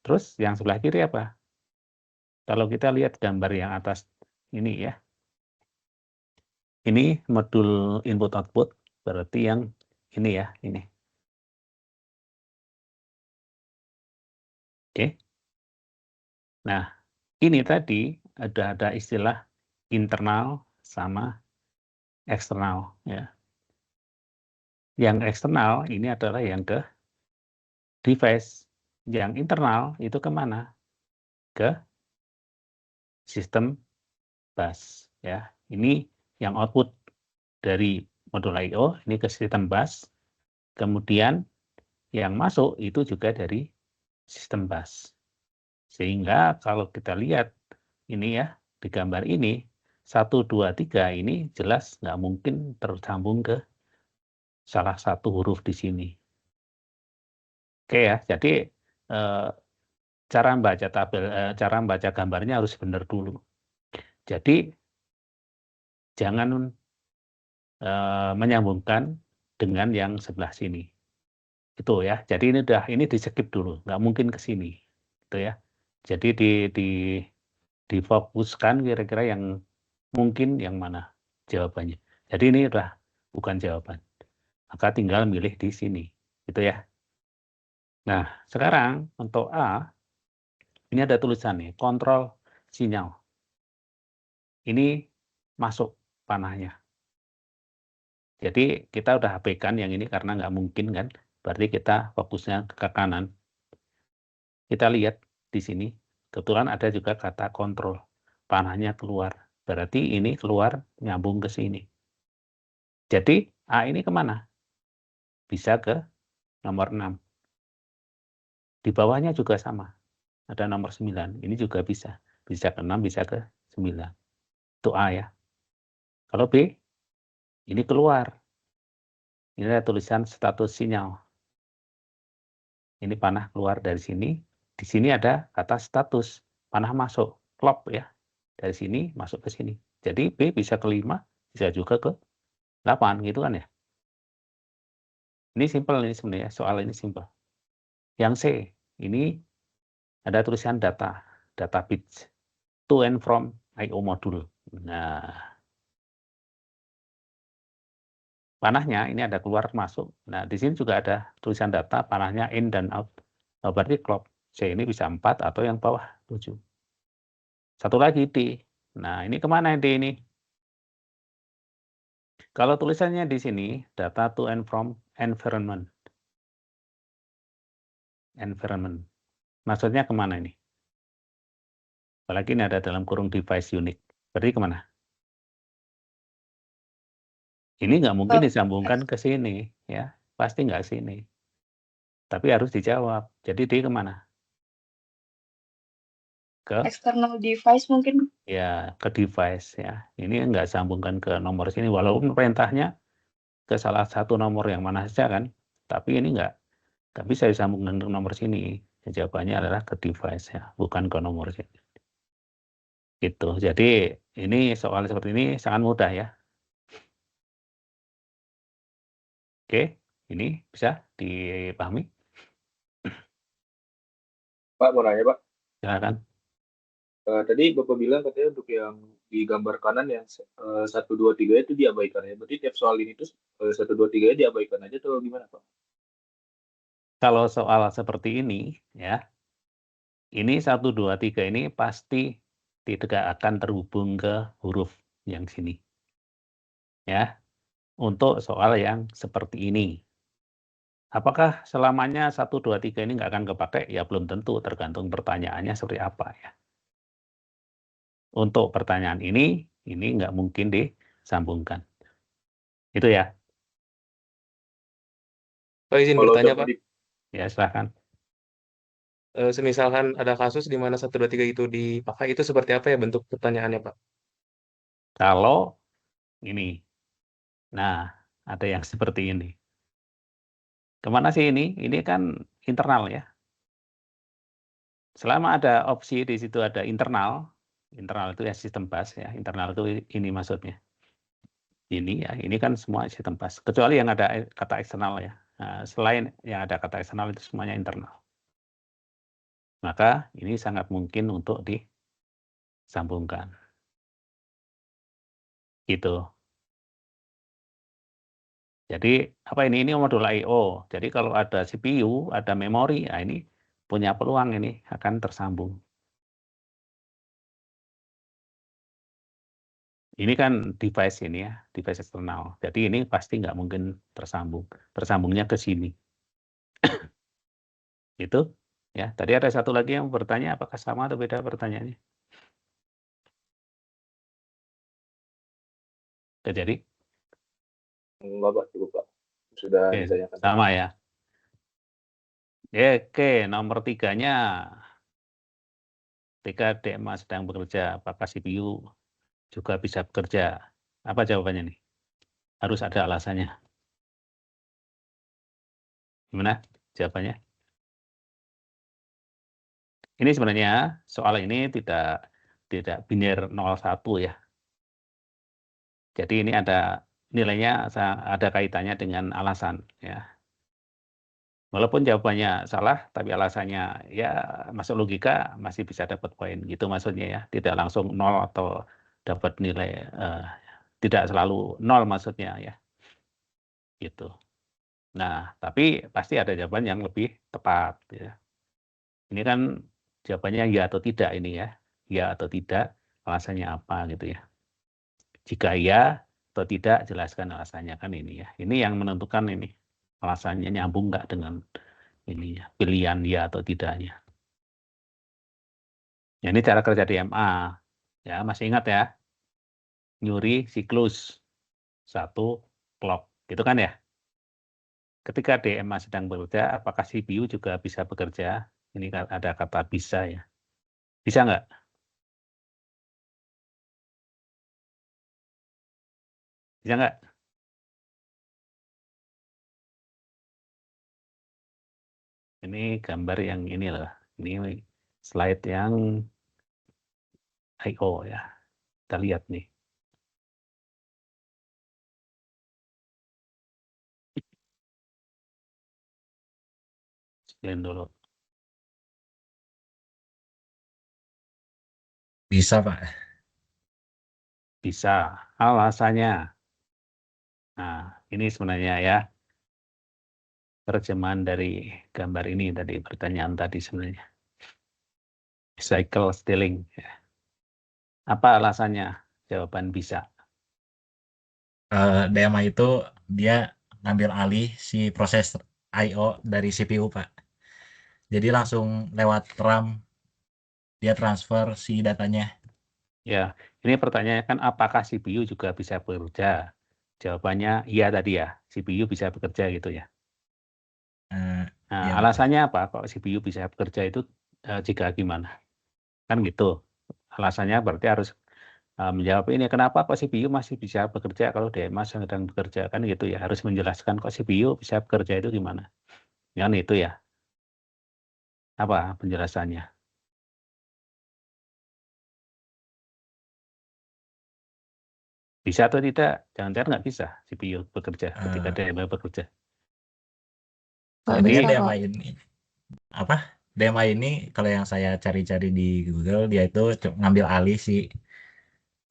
Terus yang sebelah kiri apa? Kalau kita lihat gambar yang atas ini ya. Ini modul input output, berarti yang ini ya, ini. Oke. Nah, ini tadi ada istilah internal sama eksternal ya. Yang eksternal ini adalah yang ke device. Yang internal itu kemana? Ke sistem bus ya. Ini yang output dari modul I/O ini ke sistem bus. Kemudian yang masuk itu juga dari sistem bus. Sehingga kalau kita lihat ini ya di gambar ini 1, 2, 3 ini jelas nggak mungkin tersambung ke salah satu huruf di sini. Oke ya, jadi cara membaca gambarnya harus benar dulu. Jadi jangan menyambungkan dengan yang sebelah sini. Itu ya. Jadi ini di skip dulu, nggak mungkin ke sini. Gitu ya. Jadi difokuskan kira-kira yang mungkin yang mana jawabannya. Jadi ini udah bukan jawaban. Maka tinggal milih di sini. Gitu ya. Nah, sekarang untuk A, ini ada tulisannya, kontrol sinyal. Ini masuk panahnya. Jadi kita udah HP-kan yang ini karena nggak mungkin kan. Berarti kita fokusnya ke kanan. Kita lihat di sini, kebetulan ada juga kata kontrol. Panahnya keluar. Berarti ini keluar nyambung ke sini. Jadi A ini kemana? Bisa ke nomor 6. Di bawahnya juga sama. Ada nomor 9. Ini juga bisa. Bisa ke 6, bisa ke 9. Itu A ya. Kalau B, ini keluar. Ini ada tulisan status sinyal. Ini panah keluar dari sini. Di sini ada kata status. Panah masuk. Klop ya. Dari sini masuk ke sini. Jadi B bisa ke 5, bisa juga ke 8 gitu kan ya. Ini simple ini sebenarnya. Soal ini simple. Yang C, ini ada tulisan data. Data bits. To and from I/O module. Nah, panahnya ini ada keluar masuk. Nah, di sini juga ada tulisan data, panahnya in dan out. Nah, berarti clock C ini bisa 4 atau yang bawah 7. Satu lagi D. Nah, ini kemana D ini? Kalau tulisannya di sini, data to and from environment. Environment. Maksudnya kemana ini? Apalagi ini ada dalam kurung device unit. Berarti kemana? Ini nggak mungkin disambungkan ke sini, ya. Pasti nggak sini. Tapi harus dijawab. Jadi D kemana? Ke external device mungkin. ya ke device ya. Ini nggak sambungkan ke nomor sini. Walaupun perintahnya ke salah satu nomor yang mana saja kan. Tapi ini nggak bisa disambungkan ke nomor sini. Jawabannya adalah ke device ya, bukan ke nomor sini. Gitu. Jadi ini soal seperti ini sangat mudah ya. Oke, ini bisa dipahami? Pak, mau nanya Pak. Silakan. Tadi Bapak bilang katanya untuk yang di gambar kanan yang 1, 2, 3 itu diabaikan ya. Berarti tiap soal ini tuh 1, 2, 3 diabaikan aja atau gimana Pak? Kalau soal seperti ini ya, ini 1, 2, 3 ini pasti tidak akan terhubung ke huruf yang sini. Ya, untuk soal yang seperti ini. Apakah selamanya 1, 2, 3 ini nggak akan kepakai? Ya belum tentu, tergantung pertanyaannya seperti apa ya. Untuk pertanyaan ini nggak mungkin disambungkan. Itu ya. Pak izin Kalau bertanya udah Pak, Ya silahkan. semisalkan ada kasus di mana 1, 2, 3 itu dipakai, itu seperti apa ya bentuk pertanyaannya Pak? Kalau ini, nah ada yang seperti ini. Kemana sih ini? Ini kan internal ya. Selama ada opsi di situ ada internal itu ya sistem bus ya, internal itu ini maksudnya. Ini ya, ini kan semua sistem bus. Kecuali yang ada kata eksternal ya. Nah, selain yang ada kata eksternal itu semuanya internal. Maka ini sangat mungkin untuk disambungkan. Gitu. Jadi apa ini? Ini modul I/O. Jadi kalau ada CPU, ada memori, nah ini punya peluang ini akan tersambung. Ini kan device ini ya, device eksternal. Jadi ini pasti nggak mungkin tersambung. Tersambungnya ke sini. Itu ya. Tadi ada satu lagi yang bertanya, apakah sama atau beda pertanyaannya? Oke, jadi Enggak Pak, cukup Pak. Sudah oke, ditanyakan. sama ya. Ya, oke, nomor 3-nya ketika DMA sedang bekerja, apakah CPU juga bisa bekerja? Apa jawabannya nih? Harus ada alasannya. Gimana jawabannya? Ini sebenarnya soal ini tidak biner 0,1 ya. Jadi ini ada nilainya ada kaitannya dengan alasan ya. Walaupun jawabannya salah, tapi alasannya ya masuk logika masih bisa dapat poin gitu maksudnya ya. Tidak langsung 0 atau dapat nilai tidak selalu 0 maksudnya ya. Gitu. Nah, tapi pasti ada jawaban yang lebih tepat ya. Ini kan jawabannya ya atau tidak ini ya. Ya atau tidak, alasannya apa gitu ya. Jika ya atau tidak, jelaskan alasannya kan ini ya. Ini yang menentukan ini. Alasannya nyambung nggak dengan ini ya, pilihan ya atau tidaknya. Ya, ini cara kerja DMA. Ya, masih ingat ya? Nyuri siklus 1 clock. Gitu kan ya? Ketika DMA sedang bekerja, apakah CPU juga bisa bekerja? Ini ada kata bisa ya. Bisa nggak? Bisa nggak? Ini gambar yang ini loh. Ini slide yang I/O ya. Kita lihat nih. Clean dulu. Bisa, Pak. Bisa. Alasannya. Nah, ini sebenarnya ya. Terjemahan dari gambar ini tadi, pertanyaan tadi sebenarnya. Cycle stealing. Ya. Apa alasannya? Jawaban bisa. DMA itu dia ngambil alih si proses I/O dari CPU, Pak. Jadi langsung lewat RAM dia transfer si datanya. Ya, ini pertanyaannya kan apakah CPU juga bisa bekerja? Jawabannya iya tadi ya, CPU bisa bekerja gitu ya. Nah, Iya, betul. alasannya apa? Kok CPU bisa bekerja itu jika gimana? Kan gitu. Alasannya berarti harus menjawab ini, kenapa kok CPU masih bisa bekerja kalau DMA sedang bekerja? Kan gitu ya, harus menjelaskan kok CPU bisa bekerja itu gimana. Kan itu ya. Apa penjelasannya? Bisa atau tidak? Jangan-jangan nggak bisa CPU bekerja ketika DMA bekerja. Nggak Jadi bisa, DMA Pak. ini DMA ini kalau yang saya cari-cari di Google dia itu ngambil alih si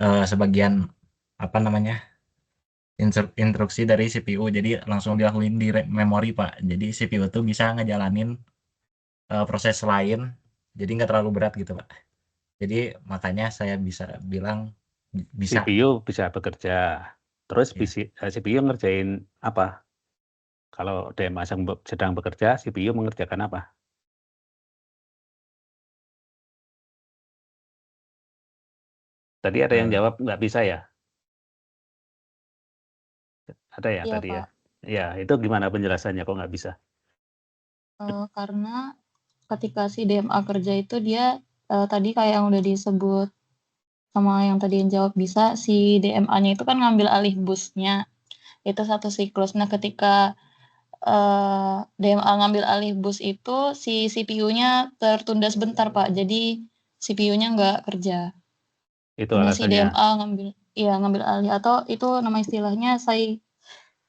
sebagian apa namanya instruksi dari CPU, jadi langsung dilakuin di memori, Pak. Jadi CPU tuh bisa ngejalanin proses lain, jadi nggak terlalu berat gitu, Pak. Jadi makanya saya bisa bilang bisa. CPU bisa bekerja. Terus Ya. CPU ngerjain apa? Kalau DMA sedang bekerja, CPU mengerjakan apa? Tadi ada yang jawab nggak bisa ya? Ada ya Iya, tadi ya? Pak. Ya, itu gimana penjelasannya kok nggak bisa? Karena ketika si DMA kerja itu dia tadi kayak yang udah disebut sama yang tadi yang jawab bisa, si DMA-nya itu kan ngambil alih busnya. Itu satu siklus. Nah, ketika DMA ngambil alih bus itu si CPU-nya tertunda sebentar, Pak. Jadi CPU-nya nggak kerja. Itu Karena si alasannya. DMA ngambil alih atau itu nama istilahnya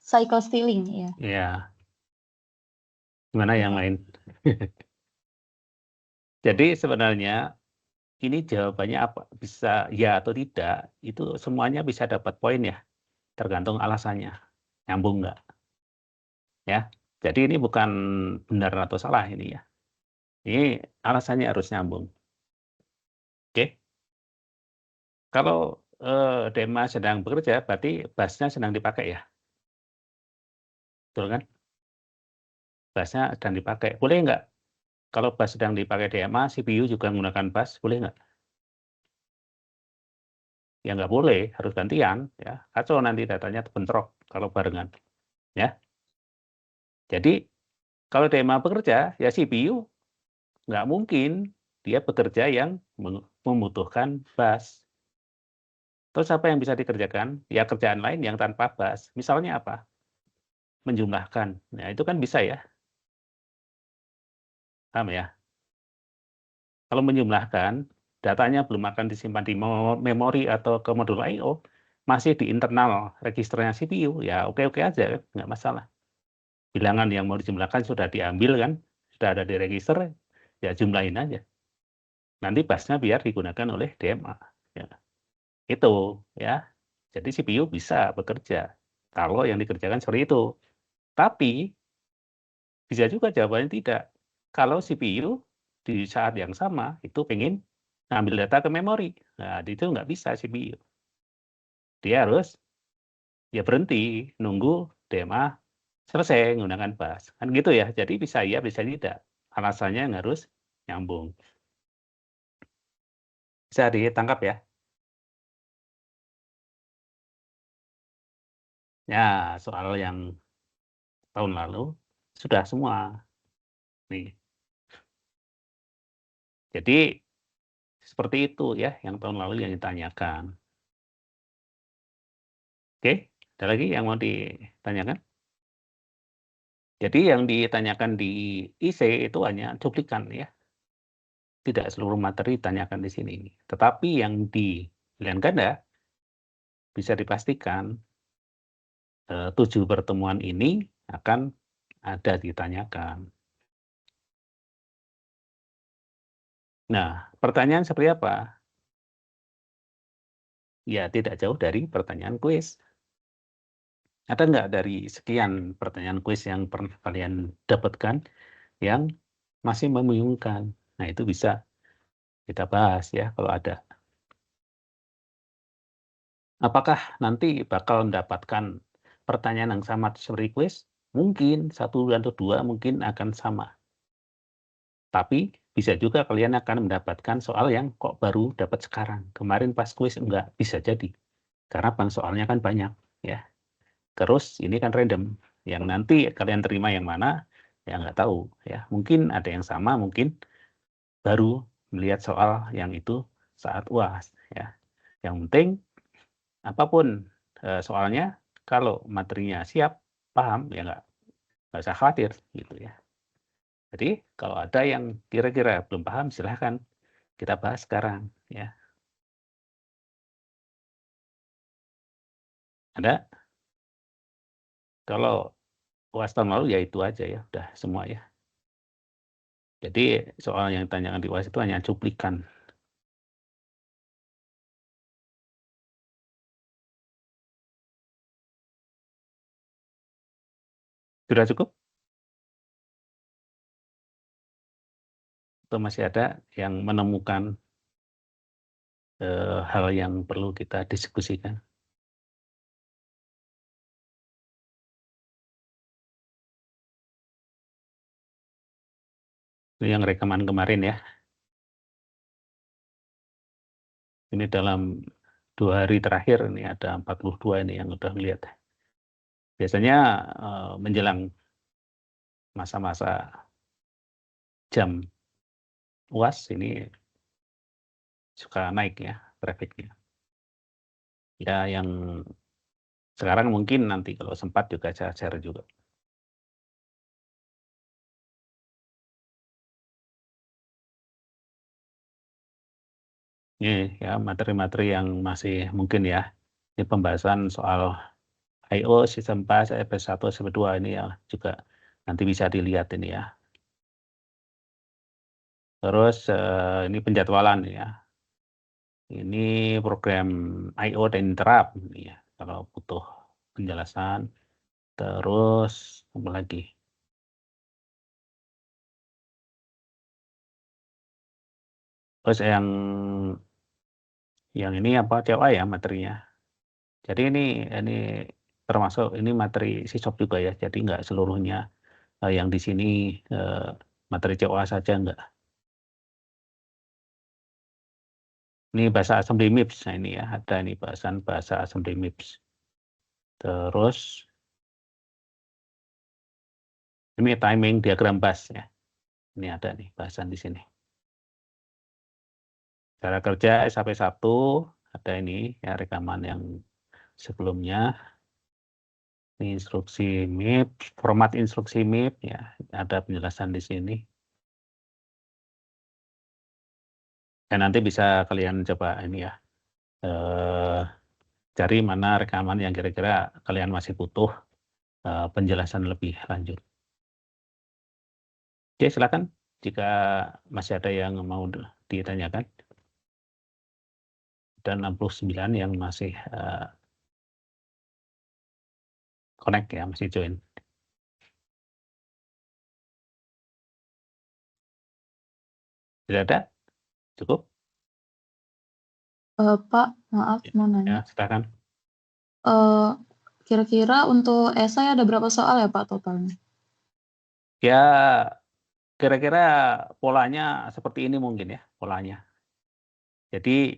cycle stealing ya. Iya. Gimana yang lain? Jadi sebenarnya ini jawabannya apa? Bisa ya atau tidak, itu semuanya bisa dapat poin ya. Tergantung alasannya. Nyambung nggak? Ya. Jadi ini bukan benar atau salah ini ya. Ini alasannya harus nyambung. Oke. Kalau DMA sedang bekerja, berarti busnya sedang dipakai ya. Betul kan? Busnya sedang dipakai. Boleh nggak? Kalau bus sedang dipakai DMA, CPU juga menggunakan bus, boleh nggak? Ya nggak boleh, harus gantian. Ya. Kacau nanti datanya bentrok kalau barengan. Ya. Jadi kalau DMA bekerja, ya CPU nggak mungkin dia bekerja yang membutuhkan bus. Terus apa yang bisa dikerjakan? Ya kerjaan lain yang tanpa bus. Misalnya apa? Menjumlahkan. Nah itu kan bisa ya. Paham ya? kalau menjumlahkan, datanya belum akan disimpan di memori atau ke modul I/O, masih di internal registernya CPU, ya oke-oke aja, nggak masalah. Bilangan yang mau dijumlahkan sudah diambil kan, sudah ada di register, ya jumlahin aja. Nanti busnya biar digunakan oleh DMA. Ya. Itu, ya. Jadi CPU bisa bekerja kalau yang dikerjakan seperti itu. Tapi bisa juga jawabannya tidak. Kalau CPU di saat yang sama itu pengen ngambil data ke memori. Nah, itu nggak bisa CPU. Dia harus ya berhenti nunggu DMA selesai menggunakan bus. Kan gitu ya. Jadi bisa iya, bisa tidak. Alasannya yang harus nyambung. Bisa ditangkap ya? Ya, soal yang tahun lalu sudah semua. Nih. Jadi seperti itu ya yang tahun lalu yang ditanyakan. Oke, ada lagi yang mau ditanyakan? Jadi yang ditanyakan di IC itu hanya cuplikan ya. Tidak seluruh materi ditanyakan di sini. Tetapi yang di pilihan ganda bisa dipastikan 7 pertemuan ini akan ada ditanyakan. Nah, pertanyaan seperti apa? Ya, tidak jauh dari pertanyaan kuis. Ada nggak dari sekian pertanyaan kuis yang pernah kalian dapatkan yang masih membingungkan? Nah, itu bisa kita bahas ya kalau ada. Apakah nanti bakal mendapatkan pertanyaan yang sama seperti kuis? Mungkin, 1 atau 2 mungkin akan sama. Tapi bisa juga kalian akan mendapatkan soal yang kok baru dapat sekarang. Kemarin pas kuis enggak, bisa jadi. Karena bang soalnya kan banyak ya. Terus ini kan random. Yang nanti kalian terima yang mana, ya nggak tahu ya. Mungkin ada yang sama, mungkin baru melihat soal yang itu saat UAS ya. Yang penting apapun soalnya, kalau materinya siap, paham, ya nggak usah khawatir gitu ya. Jadi kalau ada yang kira-kira belum paham, silahkan kita bahas sekarang ya. Ada? Kalau UAS tahun lalu ya itu aja ya, udah semua ya. Jadi soal yang ditanyakan di UAS itu hanya cuplikan. Sudah cukup? Atau masih ada yang menemukan hal yang perlu kita diskusikan? Itu yang rekaman kemarin ya. Ini dalam 2 hari terakhir ini ada 42 ini yang udah melihat. Biasanya menjelang masa-masa jam UAS ini suka naik ya trafficnya. Ya yang sekarang mungkin nanti kalau sempat juga saya share juga. Ini ya materi-materi yang masih mungkin ya. Ini pembahasan soal I/O sistem bus SP1, SP2 ini ya juga nanti bisa dilihat ini ya. Terus ini penjadwalan ya. Ini program I/O dan interrupt ini ya. Kalau butuh penjelasan. Terus apa lagi? Terus yang ini apa COA ya materinya. Jadi ini termasuk ini materi sisop juga ya. Jadi nggak seluruhnya yang di sini materi COA saja enggak. Ini bahasa assembly MIPS. Nah ini ya ada ini bahasan bahasa assembly MIPS. Terus ini timing diagram bus ya. Ini ada nih bahasan di sini. Cara kerja SAP1 ada ini ya rekaman yang sebelumnya. Ini instruksi MIPS, format instruksi MIPS ya, ada penjelasan di sini. Dan nanti bisa kalian coba ini ya, cari mana rekaman yang kira-kira kalian masih butuh penjelasan lebih lanjut. Oke, silakan jika masih ada yang mau ditanyakan. Dan 69 yang masih connect ya, masih join. Tidak ada? Cukup? Pak, maaf mau Ya, nanya. silakan. Kira-kira untuk esai ada berapa soal ya Pak totalnya? Ya, kira-kira polanya seperti ini mungkin ya, polanya. Jadi,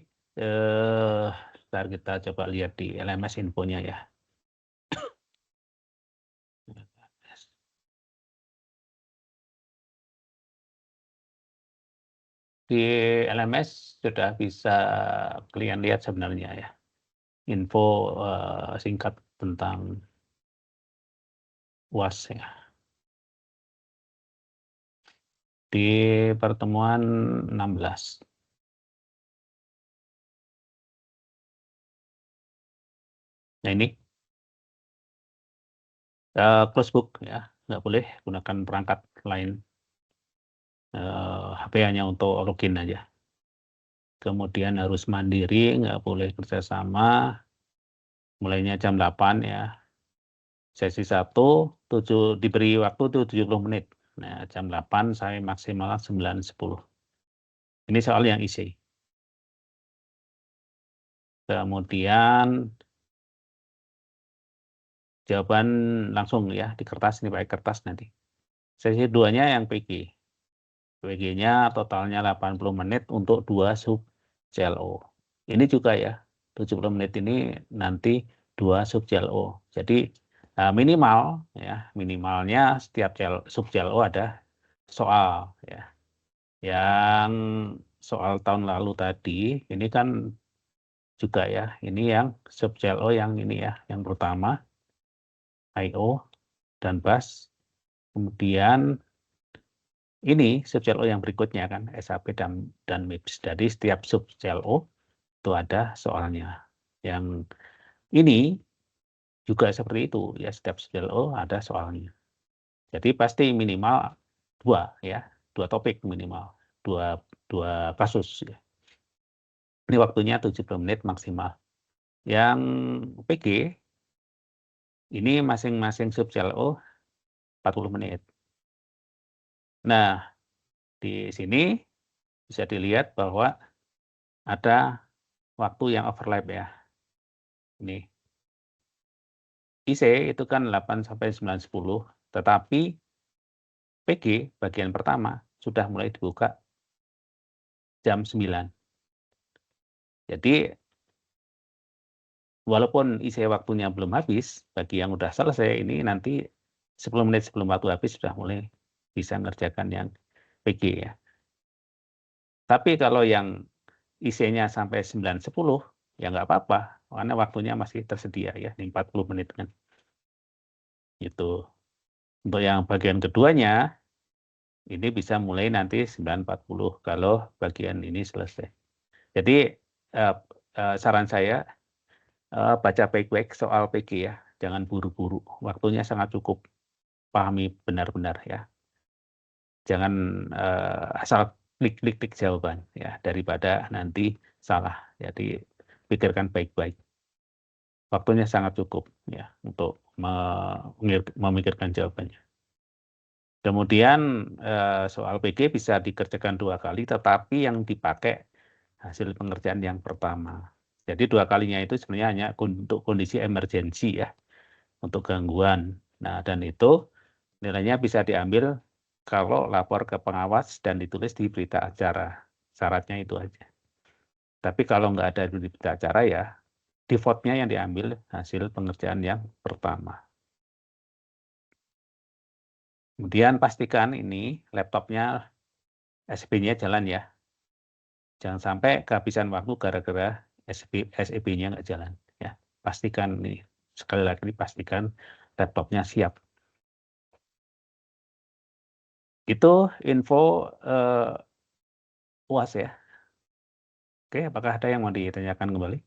ntar kita coba lihat di LMS infonya ya. Di LMS sudah bisa kalian lihat sebenarnya ya, info singkat tentang UAS ya. Di pertemuan 16. Nah ini close book ya, nggak boleh gunakan perangkat lain. HP hanya untuk login aja. Kemudian harus mandiri, nggak boleh kerjasama. Mulainya jam 8 ya. Sesi 1, diberi waktu 70 menit. Nah, jam 8 saya maksimal 9.10. Ini soal yang isi. Kemudian jawaban langsung ya, di kertas, ini pakai kertas nanti. Sesi 2-nya yang PG. PG-nya totalnya 80 menit untuk 2 sub CLO. Ini juga ya, 70 menit ini nanti 2 sub CLO. Jadi minimal ya, minimalnya setiap sub CLO ada soal ya. Yang soal tahun lalu tadi ini kan juga ya, ini yang sub CLO yang ini ya, yang pertama IO dan BAS. Kemudian ini sub CLO yang berikutnya kan SAP dan MIPS. Jadi setiap sub CLO itu ada soalnya. Yang ini juga seperti itu ya, setiap sub CLO ada soalnya. Jadi pasti minimal 2 ya, 2 topik minimal, 2 kasus ya. Ini waktunya 70 menit maksimal. Yang PG ini masing-masing sub CLO 40 menit. Nah, di sini bisa dilihat bahwa ada waktu yang overlap ya. Ini IC itu kan 8 sampai 9.10, tetapi PG bagian pertama sudah mulai dibuka jam 9. Jadi walaupun IC waktunya belum habis, bagi yang udah selesai ini nanti 10 menit sebelum waktu habis sudah mulai bisa mengerjakan yang PG ya. Tapi kalau yang IC-nya sampai 9.10 ya nggak apa-apa, karena waktunya masih tersedia ya, 40 menit kan. Itu. Untuk yang bagian keduanya, ini bisa mulai nanti 9.40 kalau bagian ini selesai. Jadi saran saya baca baik-baik soal PG ya, jangan buru-buru. Waktunya sangat cukup, pahami benar-benar ya. Jangan asal klik jawaban ya, daripada nanti salah. Jadi pikirkan baik-baik. Waktunya sangat cukup ya untuk memikirkan jawabannya. Kemudian soal PG bisa dikerjakan 2 kali, tetapi yang dipakai hasil pengerjaan yang pertama. Jadi 2 kalinya itu sebenarnya hanya untuk kondisi emergensi ya, untuk gangguan. Nah, dan itu nilainya bisa diambil kalau lapor ke pengawas dan ditulis di berita acara. Syaratnya itu aja. Tapi kalau nggak ada di berita acara ya, default-nya yang diambil hasil pengerjaan yang pertama. Kemudian pastikan ini laptopnya SB-nya jalan ya. Jangan sampai kehabisan waktu gara-gara SEB-nya nggak jalan. Ya, pastikan nih, sekali lagi pastikan laptopnya siap. Itu info UAS ya. Oke, apakah ada yang mau ditanyakan kembali?